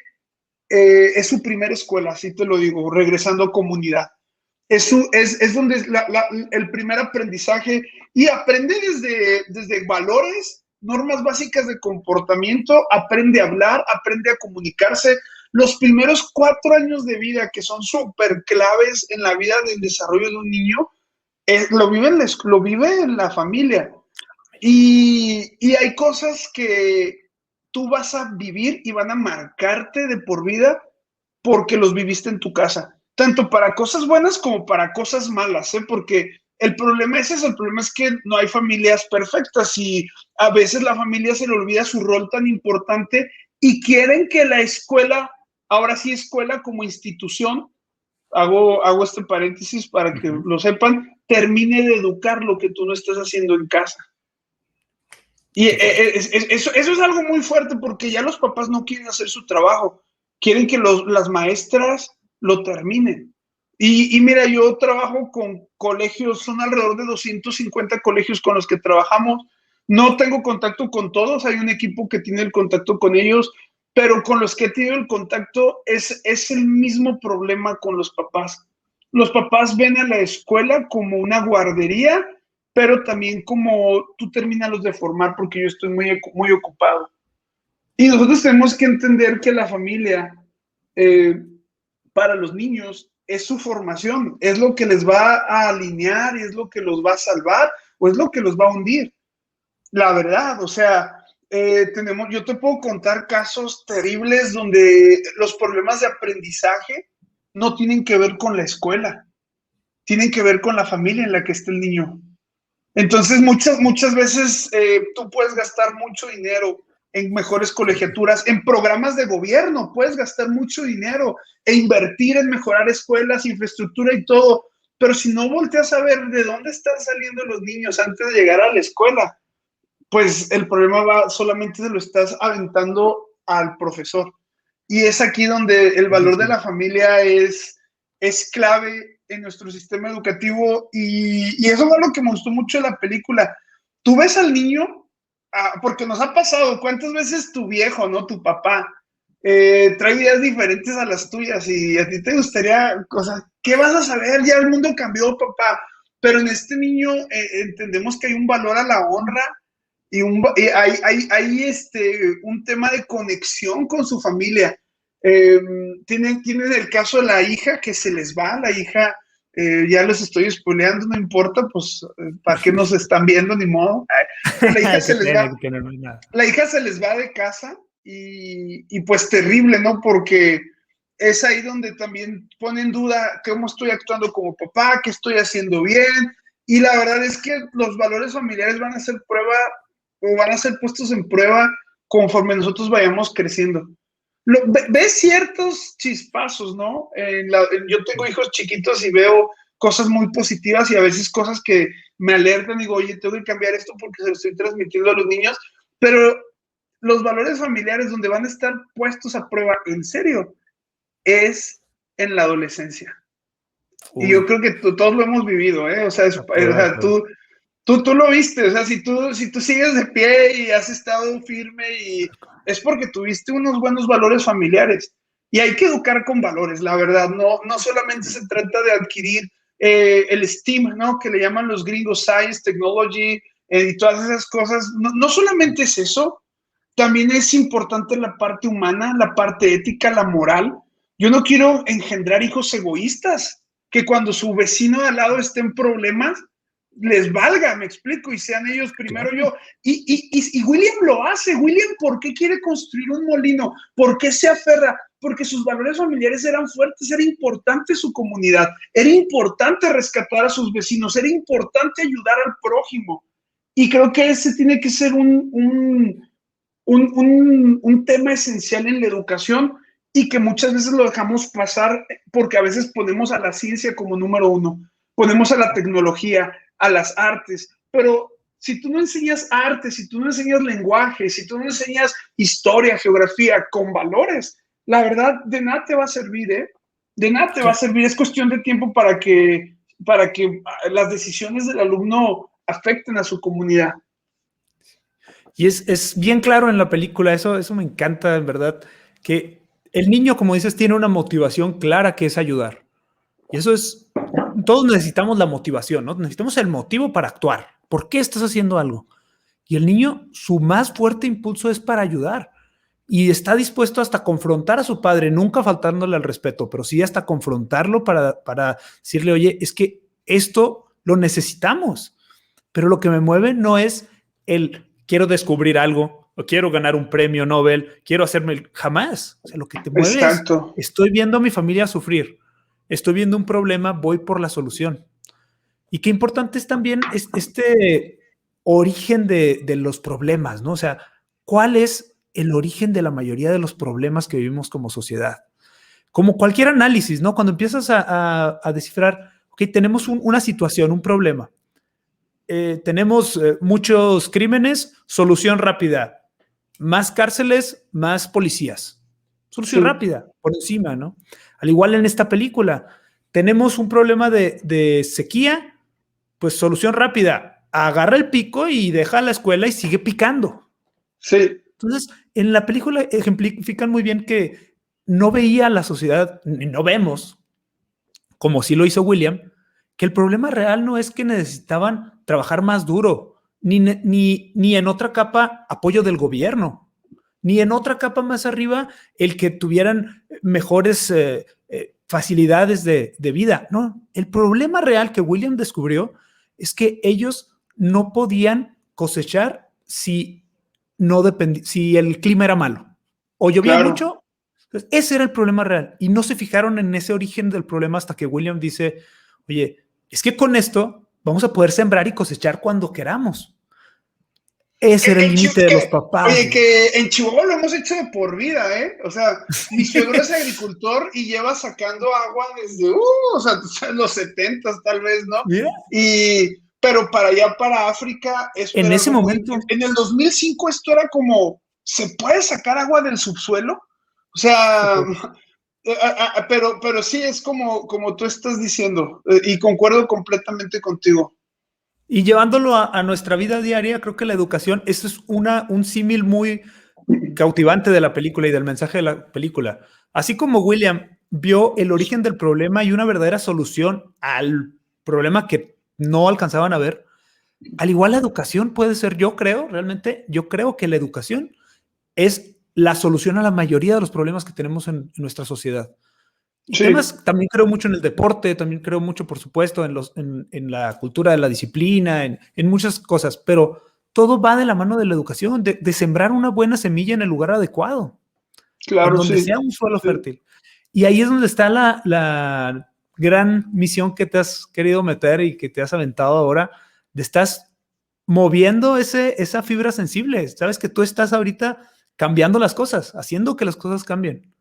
Speaker 3: es su primera escuela, así te lo digo, regresando a comunidad. Es donde es el primer aprendizaje y aprende desde valores, normas básicas de comportamiento, aprende a hablar, aprende a comunicarse. Los primeros 4 años de vida que son súper claves en la vida del desarrollo de un niño, lo vive en la familia. Y hay cosas que tú vas a vivir y van a marcarte de por vida porque los viviste en tu casa, tanto para cosas buenas como para cosas malas, ¿eh? Porque el problema el problema es que no hay familias perfectas y a veces la familia se le olvida su rol tan importante y quieren que la escuela, ahora sí escuela como institución, hago este paréntesis para que lo sepan, termine de educar lo que tú no estás haciendo en casa. Y eso es algo muy fuerte porque ya los papás no quieren hacer su trabajo, quieren que las maestras lo terminen. Y mira, yo trabajo con colegios, son alrededor de 250 colegios con los que trabajamos. No tengo contacto con todos, hay un equipo que tiene el contacto con ellos, pero con los que he tenido el contacto es el mismo problema con los papás. Los papás ven a la escuela como una guardería, pero también como tú terminas de formar porque yo estoy muy ocupado. Y nosotros tenemos que entender que la familia, eh, para los niños, es su formación, es lo que les va a alinear y es lo que los va a salvar o es lo que los va a hundir. La verdad, o sea, yo te puedo contar casos terribles donde los problemas de aprendizaje no tienen que ver con la escuela, tienen que ver con la familia en la que está el niño. Entonces, muchas veces tú puedes gastar mucho dinero en mejores colegiaturas, en programas de gobierno, puedes gastar mucho dinero e invertir en mejorar escuelas, infraestructura y todo, pero si no volteas a ver de dónde están saliendo los niños antes de llegar a la escuela, pues el problema solamente se lo estás aventando al profesor. Y es aquí donde el valor de la familia es clave en nuestro sistema educativo y eso es lo que me gustó mucho de la película. Tú ves al niño, porque nos ha pasado, ¿cuántas veces tu viejo, no tu papá, trae ideas diferentes a las tuyas y a ti te gustaría, cosas, ¿qué vas a saber? Ya el mundo cambió, papá. Pero en este niño entendemos que hay un valor a la honra y hay un tema de conexión con su familia. Tienen el caso de la hija que se les va, la hija ya los estoy spoileando, no importa, pues, ¿para qué nos están viendo? Ni modo. La hija se les va, la hija se les va de casa y pues terrible, ¿no? Porque es ahí donde también pone en duda cómo estoy actuando como papá, qué estoy haciendo bien, y la verdad es que los valores familiares van a ser prueba o van a ser puestos en prueba conforme nosotros vayamos creciendo. Ves ciertos chispazos, ¿no? Yo tengo hijos chiquitos y veo cosas muy positivas y a veces cosas que me alertan y digo, oye, tengo que cambiar esto porque se lo estoy transmitiendo a los niños, pero los valores familiares donde van a estar puestos a prueba en serio es en la adolescencia. Uy. Y yo creo que todos lo hemos vivido, ¿eh? O sea, tú lo viste, o sea, si tú sigues de pie y has estado firme y es porque tuviste unos buenos valores familiares. Y hay que educar con valores, la verdad. No solamente se trata de adquirir el STEAM, ¿no? Que le llaman los gringos Science, Technology y todas esas cosas. No solamente es eso, también es importante la parte humana, la parte ética, la moral. Yo no quiero engendrar hijos egoístas, que cuando su vecino de al lado esté en problemas, les valga, me explico, y sean ellos primero yo. Y William lo hace. William, ¿por qué quiere construir un molino? ¿Por qué se aferra? Porque sus valores familiares eran fuertes, era importante su comunidad, era importante rescatar a sus vecinos, era importante ayudar al prójimo. Y creo que ese tiene que ser un tema esencial en la educación y que muchas veces lo dejamos pasar porque a veces ponemos a la ciencia como número uno, ponemos a la tecnología, a las artes, pero si tú no enseñas arte, si tú no enseñas lenguaje, si tú no enseñas historia, geografía con valores, la verdad de nada te va a servir, ¿eh? De nada te va a servir, es cuestión de tiempo para que las decisiones del alumno afecten a su comunidad.
Speaker 2: Y es bien claro en la película, eso me encanta, en verdad, que el niño, como dices, tiene una motivación clara que es ayudar. Y eso es, todos necesitamos la motivación, ¿no? Necesitamos el motivo para actuar. ¿Por qué estás haciendo algo? Y el niño, su más fuerte impulso es para ayudar. Y está dispuesto hasta confrontar a su padre, nunca faltándole al respeto, pero sí hasta confrontarlo para decirle, oye, es que esto lo necesitamos. Pero lo que me mueve no es el quiero descubrir algo, o quiero ganar un premio Nobel, quiero hacerme jamás. O sea, lo que te mueve
Speaker 3: Exacto.
Speaker 2: es, estoy viendo a mi familia sufrir, estoy viendo un problema, voy por la solución. Y qué importante es también este origen de los problemas, ¿no? O sea, ¿cuál es el origen de la mayoría de los problemas que vivimos como sociedad? Como cualquier análisis, ¿no? Cuando empiezas a descifrar, ok, tenemos una situación, un problema. Tenemos muchos crímenes, solución rápida. Más cárceles, más policías. Solución rápida, por encima, ¿no? Al igual en esta película, tenemos un problema de sequía, pues solución rápida. Agarra el pico y deja la escuela y sigue picando.
Speaker 3: Sí.
Speaker 2: Entonces, en la película ejemplifican muy bien que no veía la sociedad, no vemos, como sí lo hizo William, que el problema real no es que necesitaban trabajar más duro, ni en otra capa apoyo del gobierno, ni en otra capa más arriba el que tuvieran mejores facilidades de vida. No, el problema real que William descubrió es que ellos no podían cosechar si el clima era malo o llovía mucho. Entonces, ese era el problema real y no se fijaron en ese origen del problema hasta que William dice, oye, es que con esto vamos a poder sembrar y cosechar cuando queramos. Ese era el límite de los papás.
Speaker 3: Oye, que en Chihuahua lo hemos hecho de por vida, ¿eh? O sea, mi suegro es agricultor y lleva sacando agua desde, o sea, los 70 tal vez, ¿no? Yeah. Pero para allá, para África,
Speaker 2: en ese momento.
Speaker 3: En el 2005 esto era como, ¿se puede sacar agua del subsuelo? O sea, pero sí es como tú estás diciendo y concuerdo completamente contigo.
Speaker 2: Y llevándolo a nuestra vida diaria, creo que la educación, eso es un símil muy cautivante de la película y del mensaje de la película. Así como William vio el origen del problema y una verdadera solución al problema que no alcanzaban a ver, al igual la educación puede ser, yo creo que la educación es la solución a la mayoría de los problemas que tenemos en nuestra sociedad. Y
Speaker 3: Sí,
Speaker 2: temas, también creo mucho en el deporte, también creo mucho, por supuesto, en la cultura de la disciplina, en muchas cosas, pero todo va de la mano de la educación, de sembrar una buena semilla en el lugar adecuado, en
Speaker 3: claro,
Speaker 2: donde
Speaker 3: sí.
Speaker 2: sea un suelo
Speaker 3: Sí.
Speaker 2: fértil. Y ahí es donde está la gran misión que te has querido meter y que te has aventado ahora, de estás moviendo esa fibra sensible. Sabes que tú estás ahorita cambiando las cosas, haciendo que las cosas cambien.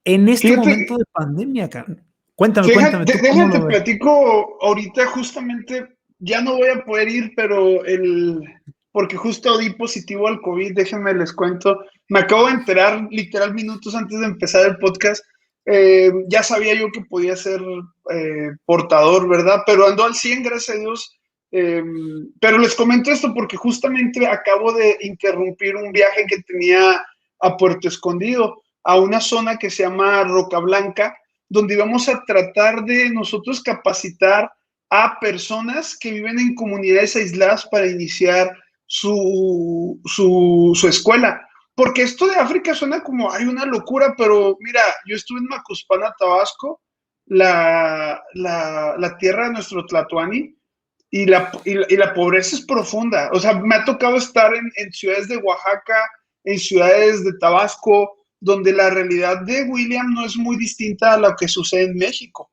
Speaker 2: En este momento
Speaker 3: Fíjate,
Speaker 2: de pandemia, cuéntame, ¿tú cómo
Speaker 3: déjate,
Speaker 2: lo ves?
Speaker 3: platico ahorita justamente, ya no voy a poder ir, pero porque justo di positivo al COVID, déjenme les cuento, me acabo de enterar literal minutos antes de empezar el podcast, ya sabía yo que podía ser portador, ¿verdad? Pero ando al 100 gracias a Dios, eh, pero les comento esto porque justamente acabo de interrumpir un viaje que tenía a Puerto Escondido, a una zona que se llama Roca Blanca, donde vamos a tratar de nosotros capacitar a personas que viven en comunidades aisladas para iniciar su escuela. Porque esto de África suena como hay una locura, pero mira, yo estuve en Macuspana, Tabasco, la tierra de nuestro Tlatoani, y la pobreza es profunda. O sea, me ha tocado estar en ciudades de Oaxaca, en ciudades de Tabasco, donde la realidad de William no es muy distinta a lo que sucede en México.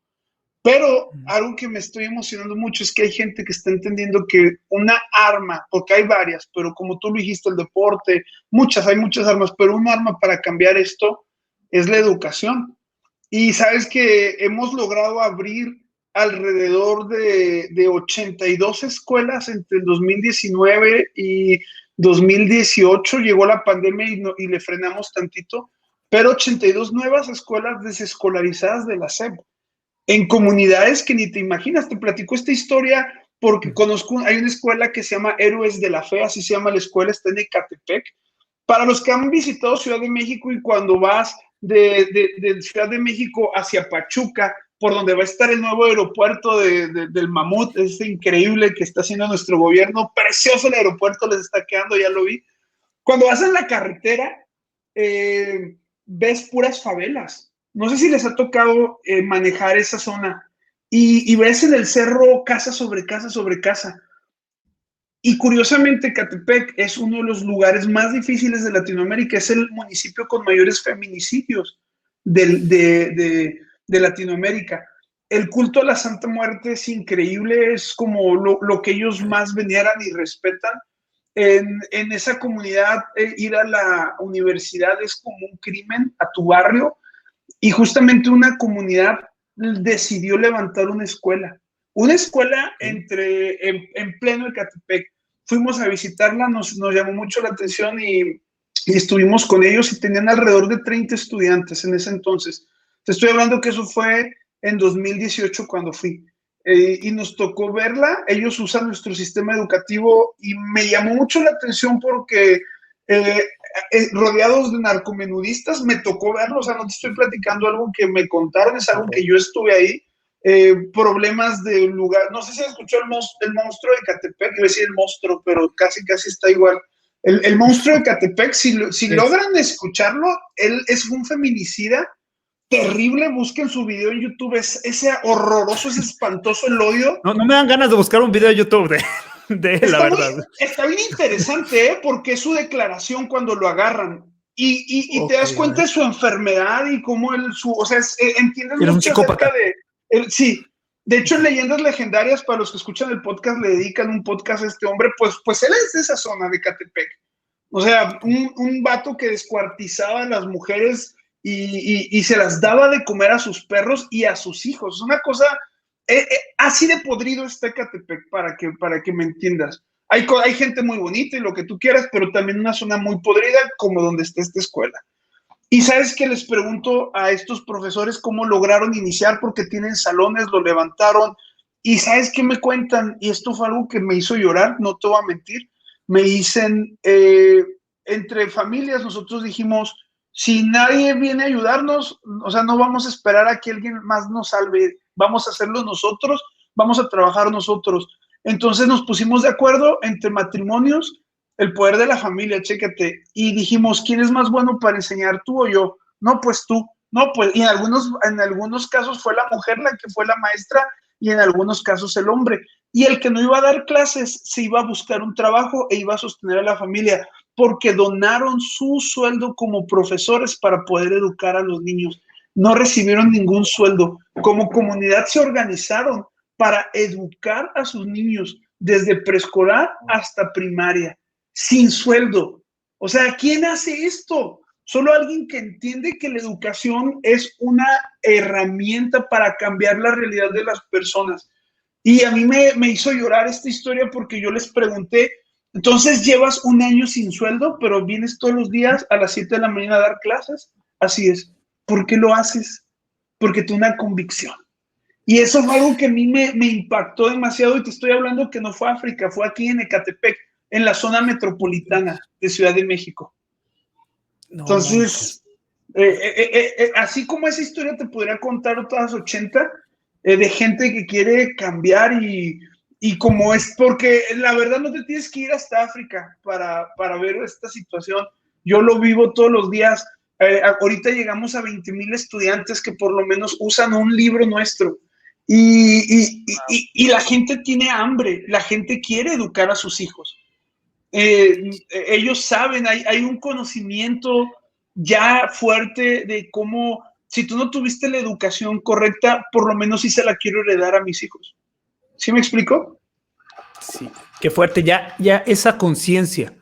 Speaker 3: Pero algo que me estoy emocionando mucho es que hay gente que está entendiendo que una arma, porque hay varias, pero como tú lo dijiste, el deporte, hay muchas armas, pero un arma para cambiar esto es la educación. Y sabes que hemos logrado abrir alrededor de 82 escuelas entre el 2019 y 2018. Llegó la pandemia y le frenamos tantito, pero 82 nuevas escuelas desescolarizadas de la SEP en comunidades que ni te imaginas. Te platico esta historia porque hay una escuela que se llama Héroes de la Fe, así se llama la escuela, está en Ecatepec. Para los que han visitado Ciudad de México y cuando vas de Ciudad de México hacia Pachuca, por donde va a estar el nuevo aeropuerto del Mamut, es increíble que está haciendo nuestro gobierno, precioso el aeropuerto, les está quedando, ya lo vi. Cuando vas en la carretera, ves puras favelas. No sé si les ha tocado manejar esa zona y ves en el cerro casa sobre casa sobre casa. Y curiosamente, Catepec es uno de los lugares más difíciles de Latinoamérica, es el municipio con mayores feminicidios de Latinoamérica. El culto a la Santa Muerte es increíble, es como lo que ellos más veneran y respetan. En esa comunidad, ir a la universidad es como un crimen a tu barrio, y justamente una comunidad decidió levantar una escuela en pleno Ecatepec. Fuimos a visitarla, nos llamó mucho la atención y estuvimos con ellos y tenían alrededor de 30 estudiantes en ese entonces. Te estoy hablando que eso fue en 2018 cuando fui. Y nos tocó verla, ellos usan nuestro sistema educativo y me llamó mucho la atención porque eh, rodeados de narcomenudistas, me tocó verlo, o sea, no te estoy platicando algo que me contaron, es algo que yo estuve ahí, problemas de lugar, no sé si escuchó el monstruo de Catepec, iba a decir el monstruo, pero casi está igual. El monstruo de Catepec, si logran escucharlo, él es un feminicida terrible, busquen su video en YouTube, es ese horroroso, es espantoso el odio.
Speaker 2: No, no me dan ganas de buscar un video de YouTube de él, la
Speaker 3: Está,
Speaker 2: verdad.
Speaker 3: está bien interesante, ¿eh? Porque es su declaración cuando lo agarran. Y te
Speaker 2: Ok,
Speaker 3: das
Speaker 2: a
Speaker 3: cuenta
Speaker 2: ver.
Speaker 3: de su enfermedad y cómo o sea, entiendes
Speaker 2: Eres un
Speaker 3: mucho acerca
Speaker 2: psicópata.
Speaker 3: sí. De hecho, en Leyendas Legendarias, para los que escuchan el podcast, le dedican un podcast a este hombre, pues él es de esa zona de Catepec. O sea, un vato que descuartizaba a las mujeres y se las daba de comer a sus perros y a sus hijos. Es una cosa, así de podrido está Catepec, para que me entiendas. Hay gente muy bonita y lo que tú quieras, pero también una zona muy podrida como donde está esta escuela. Y sabes que les pregunto a estos profesores cómo lograron iniciar, porque tienen salones, lo levantaron. Y sabes qué me cuentan, y esto fue algo que me hizo llorar, no te voy a mentir. Me dicen, entre familias, nosotros dijimos, si nadie viene a ayudarnos, o sea, no vamos a esperar a que alguien más nos salve, vamos a hacerlo nosotros, vamos a trabajar nosotros. Entonces nos pusimos de acuerdo entre matrimonios, el poder de la familia, chécate. Y dijimos, ¿quién es más bueno para enseñar, tú o yo? No, pues tú. No, pues, y en algunos casos fue la mujer la que fue la maestra y en algunos casos el hombre. Y el que no iba a dar clases se iba a buscar un trabajo e iba a sostener a la familia porque donaron su sueldo como profesores para poder educar a los niños. No recibieron ningún sueldo. Como comunidad se organizaron para educar a sus niños desde preescolar hasta primaria, sin sueldo. O sea, ¿quién hace esto? Solo alguien que entiende que la educación es una herramienta para cambiar la realidad de las personas. Y a mí me hizo llorar esta historia porque yo les pregunté, entonces llevas un año sin sueldo, pero vienes todos los días a las 7 de la mañana a dar clases. Así es. ¿Por qué lo haces? Porque tengo una convicción. Y eso fue algo que a mí me impactó demasiado y te estoy hablando que no fue África, fue aquí en Ecatepec, en la zona metropolitana de Ciudad de México.
Speaker 2: No
Speaker 3: Entonces, así como esa historia te podría contar otras 80 de gente que quiere cambiar y como es, porque la verdad no te tienes que ir hasta África para ver esta situación. Yo lo vivo todos los días. Ahorita llegamos a 20,000 estudiantes que por lo menos usan un libro nuestro. Y la gente tiene hambre, la gente quiere educar a sus hijos. Ellos saben, hay un conocimiento ya fuerte de cómo, si tú no tuviste la educación correcta, por lo menos sí se la quiero heredar a mis hijos. ¿Sí me explico?
Speaker 2: Sí, qué fuerte. Ya esa conciencia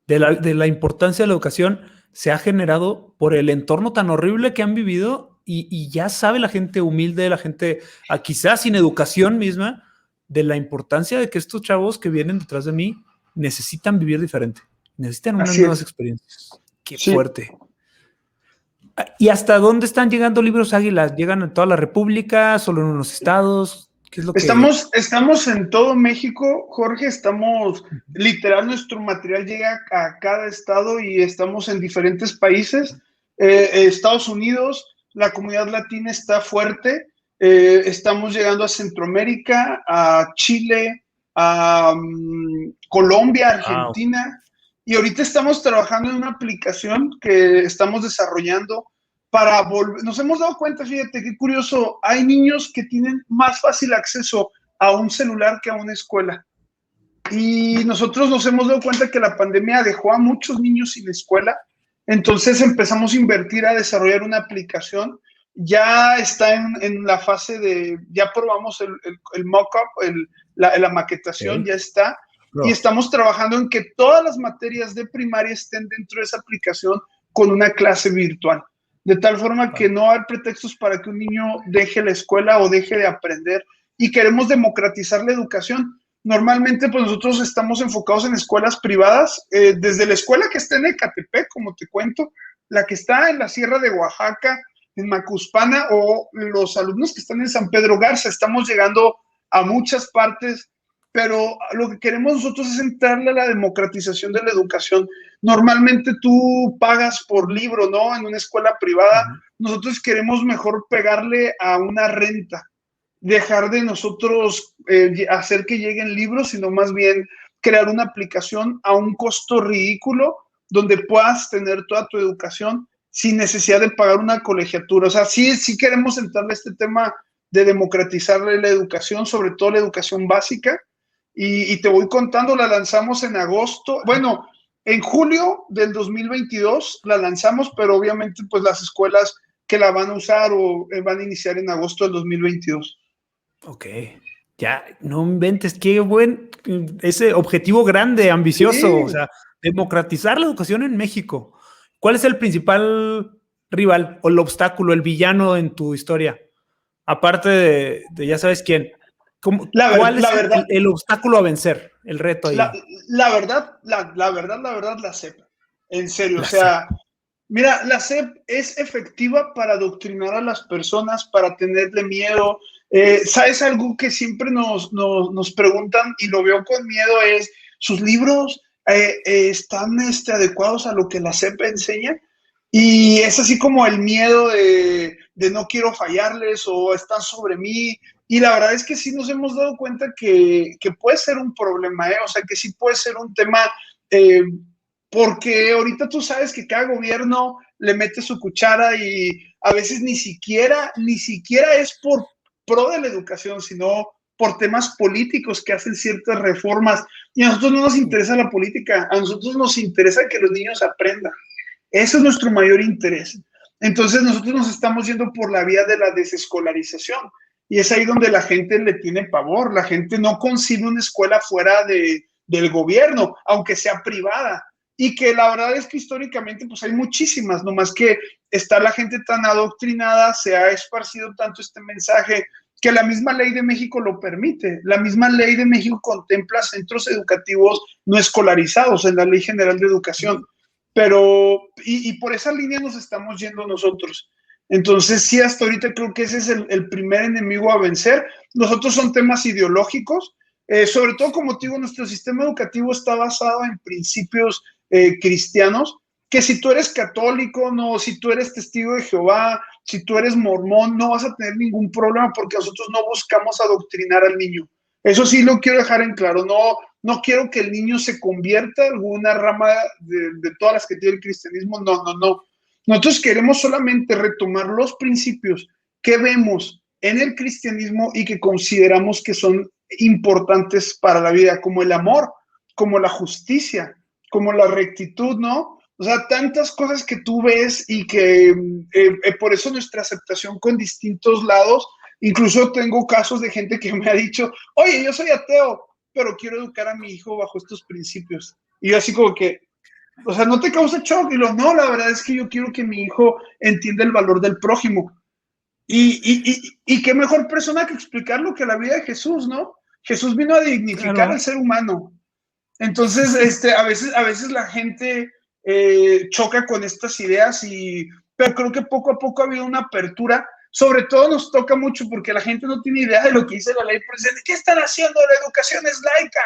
Speaker 2: de la importancia de la educación se ha generado por el entorno tan horrible que han vivido y ya sabe la gente humilde, la gente quizás sin educación misma, de la importancia de que estos chavos que vienen detrás de mí necesitan vivir diferente, necesitan unas
Speaker 3: Así
Speaker 2: nuevas
Speaker 3: es.
Speaker 2: experiencias. Qué
Speaker 3: Sí.
Speaker 2: fuerte. ¿Y hasta dónde están llegando Libros Águilas? ¿Llegan a toda la República? ¿Solo en unos estados? ¿Qué es lo que...?
Speaker 3: Estamos en todo México, Jorge, estamos, literal, nuestro material llega a cada estado y estamos en diferentes países. Estados Unidos, la comunidad latina está fuerte, estamos llegando a Centroamérica, a Chile, a Colombia,
Speaker 2: Wow.
Speaker 3: Argentina, y ahorita estamos trabajando en una aplicación que estamos desarrollando para volver. Nos hemos dado cuenta, fíjate qué curioso, hay niños que tienen más fácil acceso a un celular que a una escuela. Y nosotros nos hemos dado cuenta que la pandemia dejó a muchos niños sin escuela, entonces empezamos a invertir a desarrollar una aplicación. Ya está en la fase de, ya probamos el mock-up, la maquetación,
Speaker 2: Okay.
Speaker 3: ya está. Y estamos trabajando en que todas las materias de primaria estén dentro de esa aplicación con una clase virtual. De tal forma que no hay pretextos para que un niño deje la escuela o deje de aprender. Y queremos democratizar la educación. Normalmente, pues nosotros estamos enfocados en escuelas privadas, desde la escuela que está en Ecatepec, como te cuento, la que está en la Sierra de Oaxaca, en Macuspana, o los alumnos que están en San Pedro Garza. Estamos llegando a muchas partes, pero lo que queremos nosotros es entrarle a la democratización de la educación. Normalmente tú pagas por libro, ¿no? En una escuela privada. Nosotros queremos mejor pegarle a una renta, dejar de nosotros hacer que lleguen libros, sino más bien crear una aplicación a un costo ridículo donde puedas tener toda tu educación sin necesidad de pagar una colegiatura. O sea, sí queremos entrarle a este tema de democratizar la educación, sobre todo la educación básica, y te voy contando, la lanzamos en agosto, bueno, en julio del 2022 la lanzamos, pero obviamente pues las escuelas que la van a usar o van a iniciar en agosto del 2022.
Speaker 2: Ok, ya, no inventes, qué buen, ese objetivo grande, ambicioso,
Speaker 3: Sí.
Speaker 2: o sea, democratizar la educación en México. ¿Cuál es el principal rival o el obstáculo, el villano en tu historia? Aparte de ya sabes quién, ¿cuál es
Speaker 3: La verdad,
Speaker 2: el obstáculo a vencer, el reto
Speaker 3: la,
Speaker 2: ahí?
Speaker 3: la verdad, la SEP. En serio, o
Speaker 2: La sé.
Speaker 3: sea, mira, la SEP es efectiva para adoctrinar a las personas, para tenerle miedo. ¿Sabes algo que siempre nos preguntan y lo veo con miedo? Es, ¿sus libros están adecuados a lo que la SEP enseña? Y es así como el miedo de no quiero fallarles o están sobre mí. Y la verdad es que sí nos hemos dado cuenta que puede ser un problema, o sea, que sí puede ser un tema, porque ahorita tú sabes que cada gobierno le mete su cuchara y a veces ni siquiera es por pro de la educación, sino por temas políticos que hacen ciertas reformas. Y a nosotros no nos interesa la política, a nosotros nos interesa que los niños aprendan. Ese es nuestro mayor interés. Entonces nosotros nos estamos yendo por la vía de la desescolarización. Y es ahí donde la gente le tiene pavor. La gente no concibe una escuela fuera del gobierno, aunque sea privada. Y que la verdad es que históricamente pues hay muchísimas, nomás que está la gente tan adoctrinada, se ha esparcido tanto este mensaje que la misma ley de México lo permite. La misma ley de México contempla centros educativos no escolarizados en la Ley General de Educación. Pero, y por esa línea nos estamos yendo nosotros. Entonces, sí, hasta ahorita creo que ese es el primer enemigo a vencer. Los otros son temas ideológicos. Sobre todo, como te digo, nuestro sistema educativo está basado en principios cristianos, que si tú eres católico, no, si tú eres testigo de Jehová, si tú eres mormón, no vas a tener ningún problema porque nosotros no buscamos adoctrinar al niño. Eso sí lo quiero dejar en claro. No quiero que el niño se convierta en alguna rama de todas las que tiene el cristianismo. No. Nosotros queremos solamente retomar los principios que vemos en el cristianismo y que consideramos que son importantes para la vida, como el amor, como la justicia, como la rectitud, ¿no? O sea, tantas cosas que tú ves y que por eso nuestra aceptación con distintos lados, incluso tengo casos de gente que me ha dicho, oye, yo soy ateo, pero quiero educar a mi hijo bajo estos principios. Y yo así como que, o sea, ¿no te causa shock? Y no, la verdad es que yo quiero que mi hijo entienda el valor del prójimo. Y qué mejor persona que explicarlo que la vida de Jesús, ¿no? Jesús vino a dignificar al ser humano. Entonces, a veces la gente choca con estas ideas, pero creo que poco a poco ha habido una apertura. Sobre todo nos toca mucho porque la gente no tiene idea de lo que dice la ley, pero dice, ¿qué están haciendo? La educación es laica.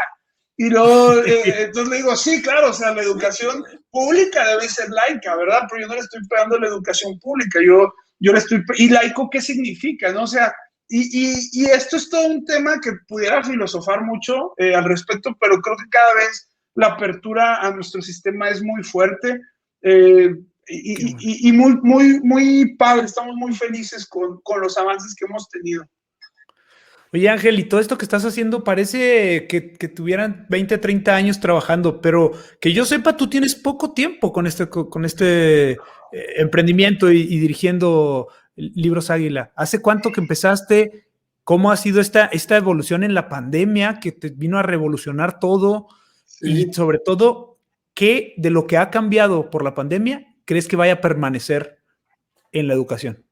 Speaker 3: Y luego, entonces le digo, sí, claro, o sea, la educación pública debe ser laica, ¿verdad? Pero yo no le estoy pegando a la educación pública, yo le estoy... ¿Y laico qué significa? ¿No? O sea, y esto es todo un tema que pudiera filosofar mucho al respecto, pero creo que cada vez la apertura a nuestro sistema es muy fuerte y muy padre. Estamos muy felices con los avances que hemos tenido.
Speaker 2: Oye, Ángel, y todo esto que estás haciendo parece que tuvieran 20, 30 años trabajando, pero que yo sepa, tú tienes poco tiempo con este emprendimiento y dirigiendo Libros Águila. ¿Hace cuánto que empezaste? ¿Cómo ha sido esta evolución en la pandemia que te vino a revolucionar todo?
Speaker 3: Sí.
Speaker 2: Y sobre todo, ¿qué de lo que ha cambiado por la pandemia crees que vaya a permanecer en la educación?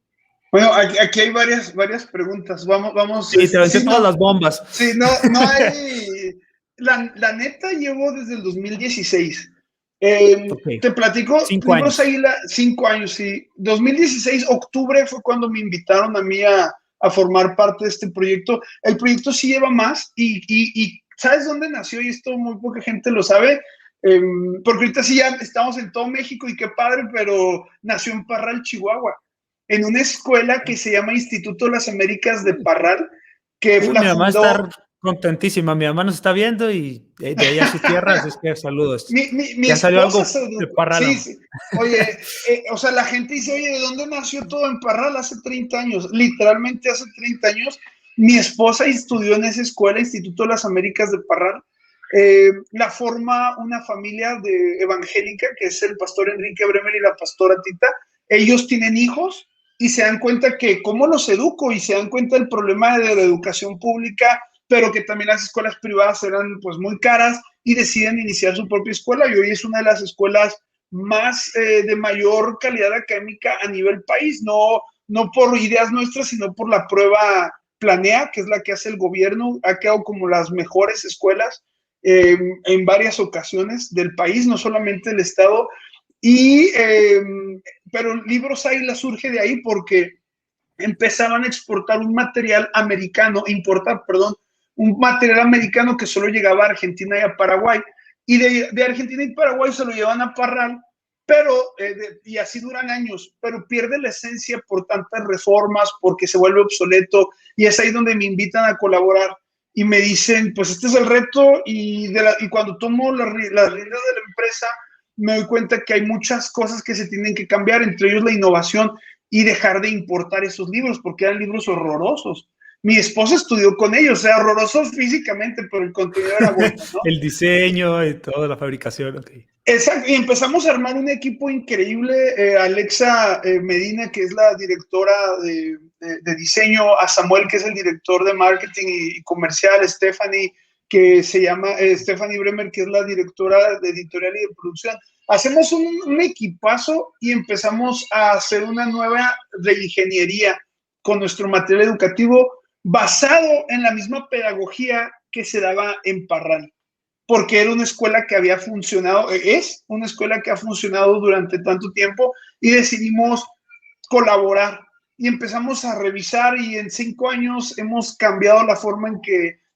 Speaker 3: Bueno, aquí hay varias preguntas. Vamos.
Speaker 2: Sí, te aventé todas las bombas.
Speaker 3: Sí, no hay. La neta llevo desde el 2016.
Speaker 2: Okay.
Speaker 3: Te platico,
Speaker 2: 5
Speaker 3: Libros
Speaker 2: años.
Speaker 3: Águila, 5 años, sí. 2016, octubre fue cuando me invitaron a mí a formar parte de este proyecto. El proyecto sí lleva más y ¿sabes dónde nació? Y esto muy poca gente lo sabe. Porque ahorita sí ya estamos en todo México y qué padre, pero nació en Parral, Chihuahua, en una escuela que se llama Instituto de las Américas de Parral, que la
Speaker 2: mi mamá
Speaker 3: fundó...
Speaker 2: está contentísima, mi mamá nos está viendo y de allá a sus tierras, es que saludos.
Speaker 3: Mi
Speaker 2: Ya salió algo
Speaker 3: esposa
Speaker 2: de Parral.
Speaker 3: sí. Oye, o sea, la gente dice, oye, ¿de dónde nació todo en Parral? Hace 30 años, literalmente hace 30 años, mi esposa estudió en esa escuela, Instituto de las Américas de Parral. La forma una familia evangélica, que es el pastor Enrique Bremer y la pastora Tita. Ellos tienen hijos y se dan cuenta que cómo los educo y se dan cuenta del problema de la educación pública, pero que también las escuelas privadas eran pues muy caras y deciden iniciar su propia escuela y hoy es una de las escuelas más de mayor calidad académica a nivel país, no por ideas nuestras, sino por la prueba Planea, que es la que hace el gobierno, ha quedado como las mejores escuelas en varias ocasiones del país, no solamente del estado. Pero Libros Águila surge de ahí porque empezaban a exportar un material americano, un material americano que solo llegaba a Argentina y a Paraguay. Y de Argentina y Paraguay se lo llevan a Parral, pero, y así duran años, pero pierde la esencia por tantas reformas, porque se vuelve obsoleto, y es ahí donde me invitan a colaborar y me dicen, pues este es el reto, y cuando tomo las riendas de la empresa, me doy cuenta que hay muchas cosas que se tienen que cambiar, entre ellos la innovación, y dejar de importar esos libros porque eran libros horrorosos. Mi esposa estudió con ellos, o sea, horrorosos físicamente, pero el contenido era bueno, ¿no?
Speaker 2: El diseño y toda la fabricación, ok.
Speaker 3: Exacto, y empezamos a armar un equipo increíble. Alexa Medina, que es la directora de diseño, a Samuel, que es el director de marketing y comercial, Stephanie, que se llama Stephanie Bremer, que es la directora de editorial y de producción. Hacemos un equipazo y empezamos a hacer una nueva reingeniería con nuestro material educativo basado en la misma pedagogía que se daba en Parral, porque era una escuela que había funcionado, es una escuela que ha funcionado durante tanto tiempo, y decidimos colaborar y empezamos a revisar, y en 5 años hemos cambiado la forma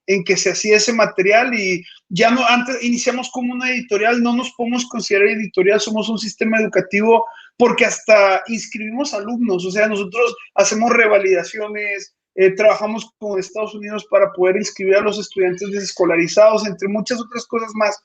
Speaker 3: en que se hacía ese material, y ya no, antes iniciamos como una editorial, no nos podemos considerar editorial, somos un sistema educativo porque hasta inscribimos alumnos, o sea, nosotros hacemos revalidaciones, trabajamos con Estados Unidos para poder inscribir a los estudiantes desescolarizados, entre muchas otras cosas más.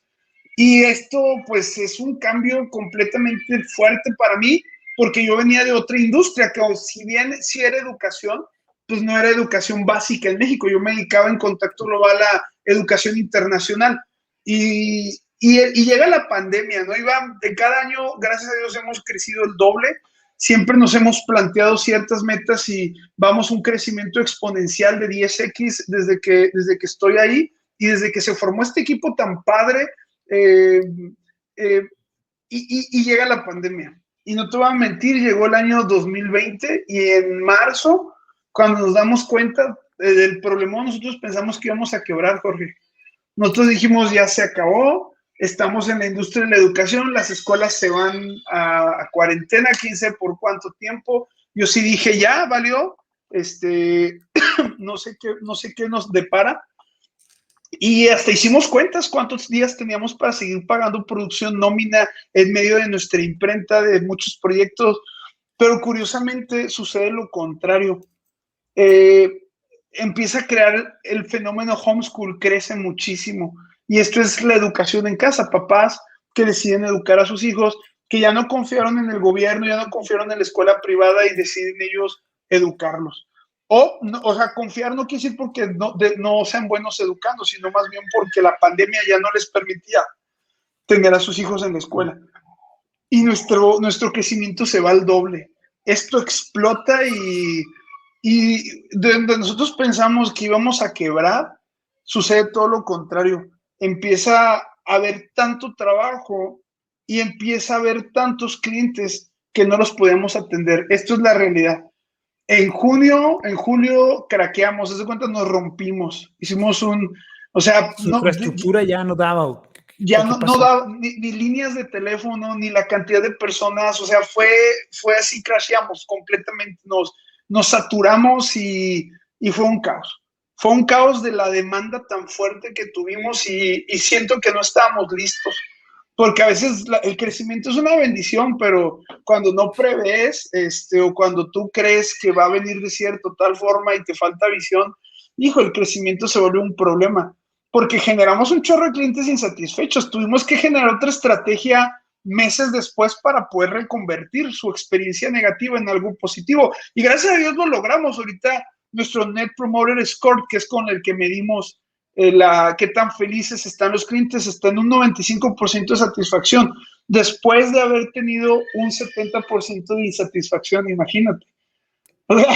Speaker 3: Y esto, pues, es un cambio completamente fuerte para mí, porque yo venía de otra industria, que si bien sí era educación, pues no era educación básica en México. Yo me dedicaba en Contacto Global a educación internacional. Y llega la pandemia, ¿no? Iván, de cada año, gracias a Dios, hemos crecido el doble. Siempre nos hemos planteado ciertas metas y vamos a un crecimiento exponencial de 10x desde que estoy ahí, y desde que se formó este equipo tan padre, y llega la pandemia. Y no te voy a mentir, llegó el año 2020 y en marzo, cuando nos damos cuenta del problema, nosotros pensamos que íbamos a quebrar, Jorge. Nosotros dijimos, ya se acabó, estamos en la industria de la educación, las escuelas se van a cuarentena, quién sabe por cuánto tiempo. Yo sí dije, ya, valió, no sé qué nos depara. Y hasta hicimos cuentas cuántos días teníamos para seguir pagando producción nómina en medio de nuestra imprenta de muchos proyectos, pero curiosamente sucede lo contrario. Empieza a crear el fenómeno homeschool, crece muchísimo. Y esto es la educación en casa, papás que deciden educar a sus hijos, que ya no confiaron en el gobierno, ya no confiaron en la escuela privada y deciden ellos educarlos. O sea, confiar no quiere decir porque no sean buenos educando, sino más bien porque la pandemia ya no les permitía tener a sus hijos en la escuela. Y nuestro crecimiento se va al doble. Esto explota y donde nosotros pensamos que íbamos a quebrar, sucede todo lo contrario. Empieza a haber tanto trabajo y empieza a haber tantos clientes que no los podemos atender. Esto es la realidad. En julio craqueamos, desde cuenta nos rompimos, hicimos o sea,
Speaker 2: su infraestructura ya no daba.
Speaker 3: Ya no daba ni líneas de teléfono, ni la cantidad de personas, o sea, fue así, crasheamos completamente, nos saturamos y fue un caos. Fue un caos de la demanda tan fuerte que tuvimos y siento que no estábamos listos. Porque a veces el crecimiento es una bendición, pero cuando no prevés, o cuando tú crees que va a venir de cierta tal forma y te falta visión, hijo, el crecimiento se vuelve un problema, porque generamos un chorro de clientes insatisfechos. Tuvimos que generar otra estrategia meses después para poder reconvertir su experiencia negativa en algo positivo. Y gracias a Dios lo logramos. Ahorita nuestro Net Promoter Score, que es con el que medimos qué tan felices están los clientes, está en un 95% de satisfacción, después de haber tenido un 70% de insatisfacción, imagínate. O sea,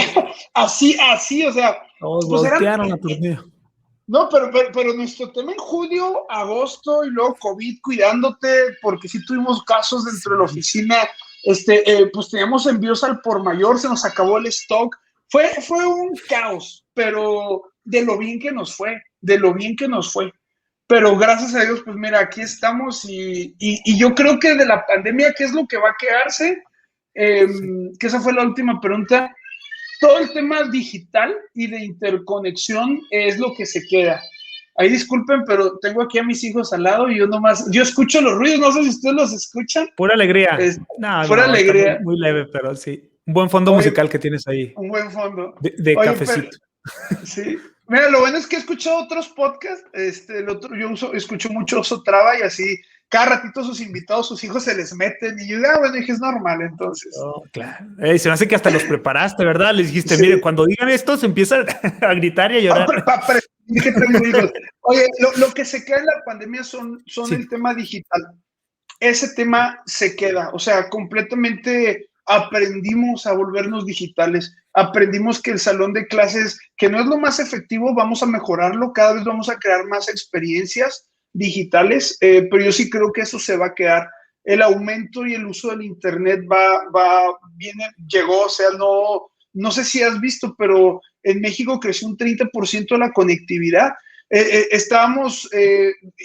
Speaker 3: así, o sea.
Speaker 2: Todos pues voltearon a torneo.
Speaker 3: No, pero nuestro tema en julio, agosto y luego COVID cuidándote, porque sí tuvimos casos dentro de la oficina, pues teníamos envíos al por mayor, se nos acabó el stock, fue un caos, pero de lo bien que nos fue. Pero gracias a Dios, pues mira, aquí estamos y yo creo que de la pandemia, ¿qué es lo que va a quedarse? Que esa fue la última pregunta. Todo el tema digital y de interconexión es lo que se queda. Ahí disculpen, pero tengo aquí a mis hijos al lado y yo escucho los ruidos, no sé si ustedes los escuchan.
Speaker 2: Pura alegría.
Speaker 3: Pura alegría.
Speaker 2: Muy leve, pero sí. Un buen fondo musical que tienes ahí.
Speaker 3: Un buen fondo.
Speaker 2: De cafecito.
Speaker 3: Sí. Mira, lo bueno es que he escuchado otros podcasts. Yo escucho mucho Oso Traba y así cada ratito sus invitados, sus hijos se les meten, y yo, bueno, dije, es normal, entonces.
Speaker 2: Oh, claro. Se me hace que hasta los preparaste, ¿verdad? Les dijiste,
Speaker 3: Sí.
Speaker 2: miren, cuando digan esto, se empiezan a gritar y a llorar.
Speaker 3: Oye, lo que se queda en la pandemia son
Speaker 2: Sí.
Speaker 3: el tema digital. Ese tema se queda, o sea, completamente aprendimos a volvernos digitales, aprendimos que el salón de clases, que no es lo más efectivo, vamos a mejorarlo, cada vez vamos a crear más experiencias digitales, pero yo sí creo que eso se va a quedar. El aumento y el uso del internet llegó, o sea, no sé si has visto, pero en México creció un 30% de la conectividad. Estábamos,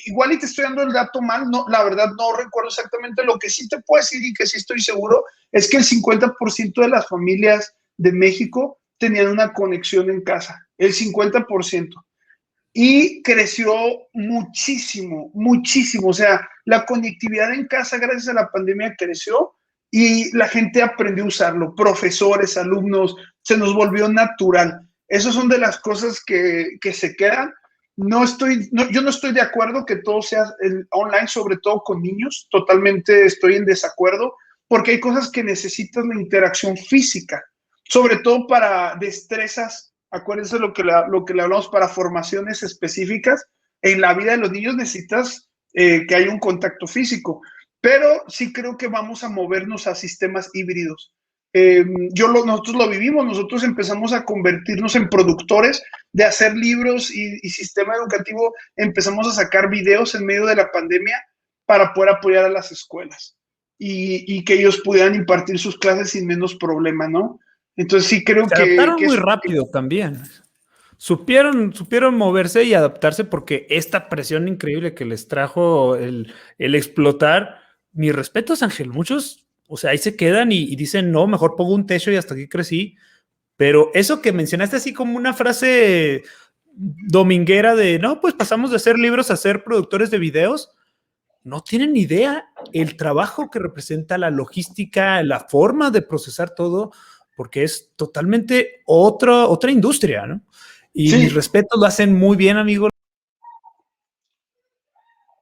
Speaker 3: igual y te estoy dando el dato mal, no, la verdad no recuerdo exactamente. Lo que sí te puedo decir y que sí estoy seguro es que el 50% de las familias de México tenían una conexión en casa, el 50%. Y creció muchísimo, muchísimo. O sea, la conectividad en casa gracias a la pandemia creció y la gente aprendió a usarlo. Profesores, alumnos, se nos volvió natural. Esas son de las cosas que se quedan. Yo no estoy de acuerdo que todo sea online, sobre todo con niños. Totalmente estoy en desacuerdo, porque hay cosas que necesitan la interacción física, sobre todo para destrezas. Acuérdense lo que le hablamos para formaciones específicas. En la vida de los niños necesitas que haya un contacto físico, pero sí creo que vamos a movernos a sistemas híbridos. Nosotros lo vivimos, nosotros empezamos a convertirnos en productores de hacer libros y sistema educativo, empezamos a sacar videos en medio de la pandemia para poder apoyar a las escuelas y que ellos pudieran impartir sus clases sin menos problema, ¿no? Entonces sí creo
Speaker 2: Se adaptaron muy rápido también. Supieron moverse y adaptarse, porque esta presión increíble que les trajo el explotar, mis respetos, Ángel, muchos, o sea, ahí se quedan y dicen, no, mejor pongo un techo y hasta aquí crecí. Pero eso que mencionaste así como una frase dominguera de, no, pues pasamos de hacer libros a ser productores de videos, no tienen idea el trabajo que representa, la logística, la forma de procesar todo, porque es totalmente otra industria, ¿no? Y
Speaker 3: sí.
Speaker 2: Mis respetos, lo hacen muy bien, amigo.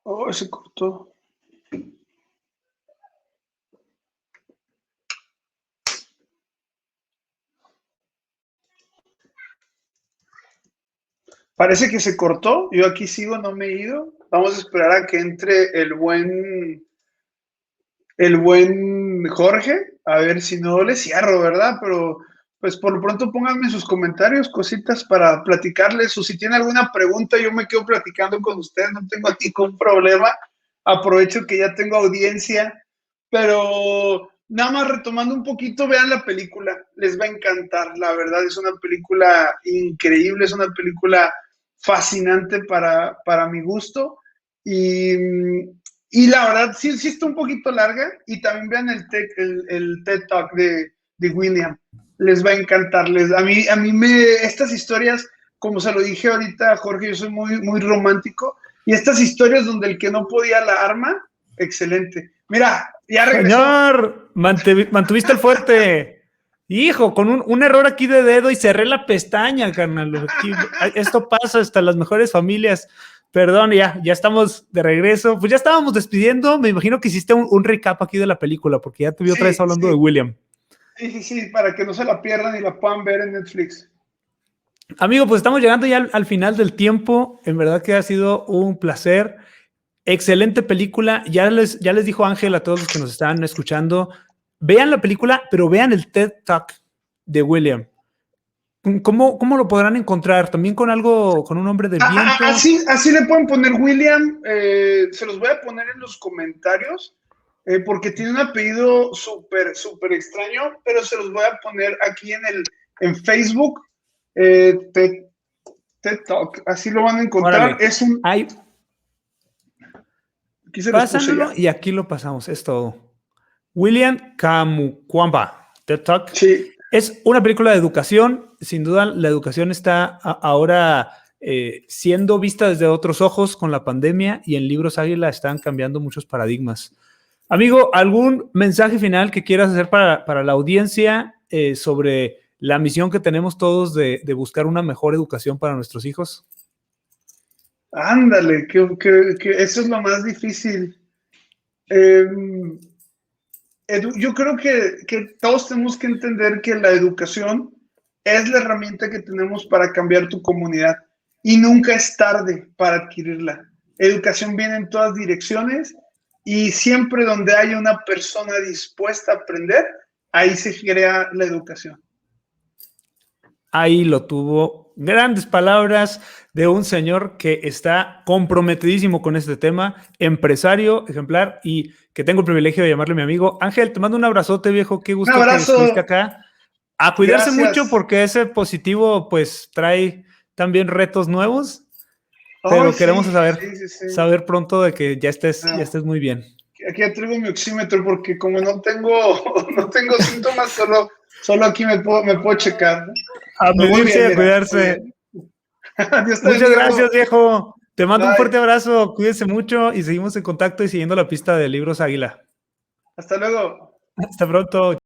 Speaker 3: Oh, se cortó. Parece que se cortó. Yo aquí sigo, no me he ido. Vamos a esperar a que entre el buen Jorge, a ver si no le cierro, ¿verdad? Pero pues por lo pronto pónganme sus comentarios, cositas para platicarles, o si tiene alguna pregunta, yo me quedo platicando con ustedes, no tengo ningún problema. Aprovecho que ya tengo audiencia, pero nada más retomando un poquito, vean la película, les va a encantar, la verdad es una película increíble, es una película fascinante para mi gusto, y la verdad sí está un poquito larga, y también vean el TED Talk de William, les va a encantar. A mí estas historias, como se lo dije ahorita a Jorge, yo soy muy, muy romántico, y estas historias donde el que no podía la arma, excelente. Mira, ya regresó.
Speaker 2: Señor, mantuviste el fuerte. Hijo, con un error aquí de dedo y cerré la pestaña, carnal. Esto pasa hasta las mejores familias. Perdón, ya estamos de regreso. Pues ya estábamos despidiendo. Me imagino que hiciste un recap aquí de la película, porque ya te vi otra vez hablando de William.
Speaker 3: Sí, para que no se la pierdan y la puedan ver en Netflix.
Speaker 2: Amigo, pues estamos llegando ya al final del tiempo. En verdad que ha sido un placer. Excelente película. Ya les dijo Ángel a todos los que nos están escuchando, vean la película, pero vean el TED Talk de William. ¿Cómo lo podrán encontrar? ¿También con un hombre de viento?
Speaker 3: Así le pueden poner William. Se los voy a poner en los comentarios, porque tiene un apellido súper, súper extraño, pero se los voy a poner aquí en Facebook. TED Talk, así lo van a encontrar.
Speaker 2: Órale.
Speaker 3: Es un...
Speaker 2: Pásamelo y aquí lo pasamos, es todo. William Kamukwamba, TED Talk.
Speaker 3: Sí.
Speaker 2: Es una película de educación. Sin duda, la educación está ahora siendo vista desde otros ojos con la pandemia, y en Libros Águila están cambiando muchos paradigmas. Amigo, ¿algún mensaje final que quieras hacer para la audiencia sobre la misión que tenemos todos de buscar una mejor educación para nuestros hijos?
Speaker 3: Ándale, que eso es lo más difícil. Yo creo que todos tenemos que entender que la educación es la herramienta que tenemos para cambiar tu comunidad y nunca es tarde para adquirirla. Educación viene en todas direcciones y siempre donde haya una persona dispuesta a aprender, ahí se crea la educación.
Speaker 2: Ahí lo tuvo. Grandes palabras de un señor que está comprometidísimo con este tema, empresario ejemplar y que tengo el privilegio de llamarle mi amigo. Ángel, te mando un abrazote, viejo. Qué gusto que estuviste acá. A cuidarse mucho porque ese positivo pues trae también retos nuevos, pero queremos saber pronto de que ya estés muy bien.
Speaker 3: Aquí ya traigo mi oxímetro porque como no tengo síntomas, solo aquí me puedo checar.
Speaker 2: A medirse, a cuidarse. Muchas gracias, viejo. Te mando un fuerte abrazo. Cuídense mucho y seguimos en contacto y siguiendo la pista de Libros Águila.
Speaker 3: Hasta luego.
Speaker 2: Hasta pronto.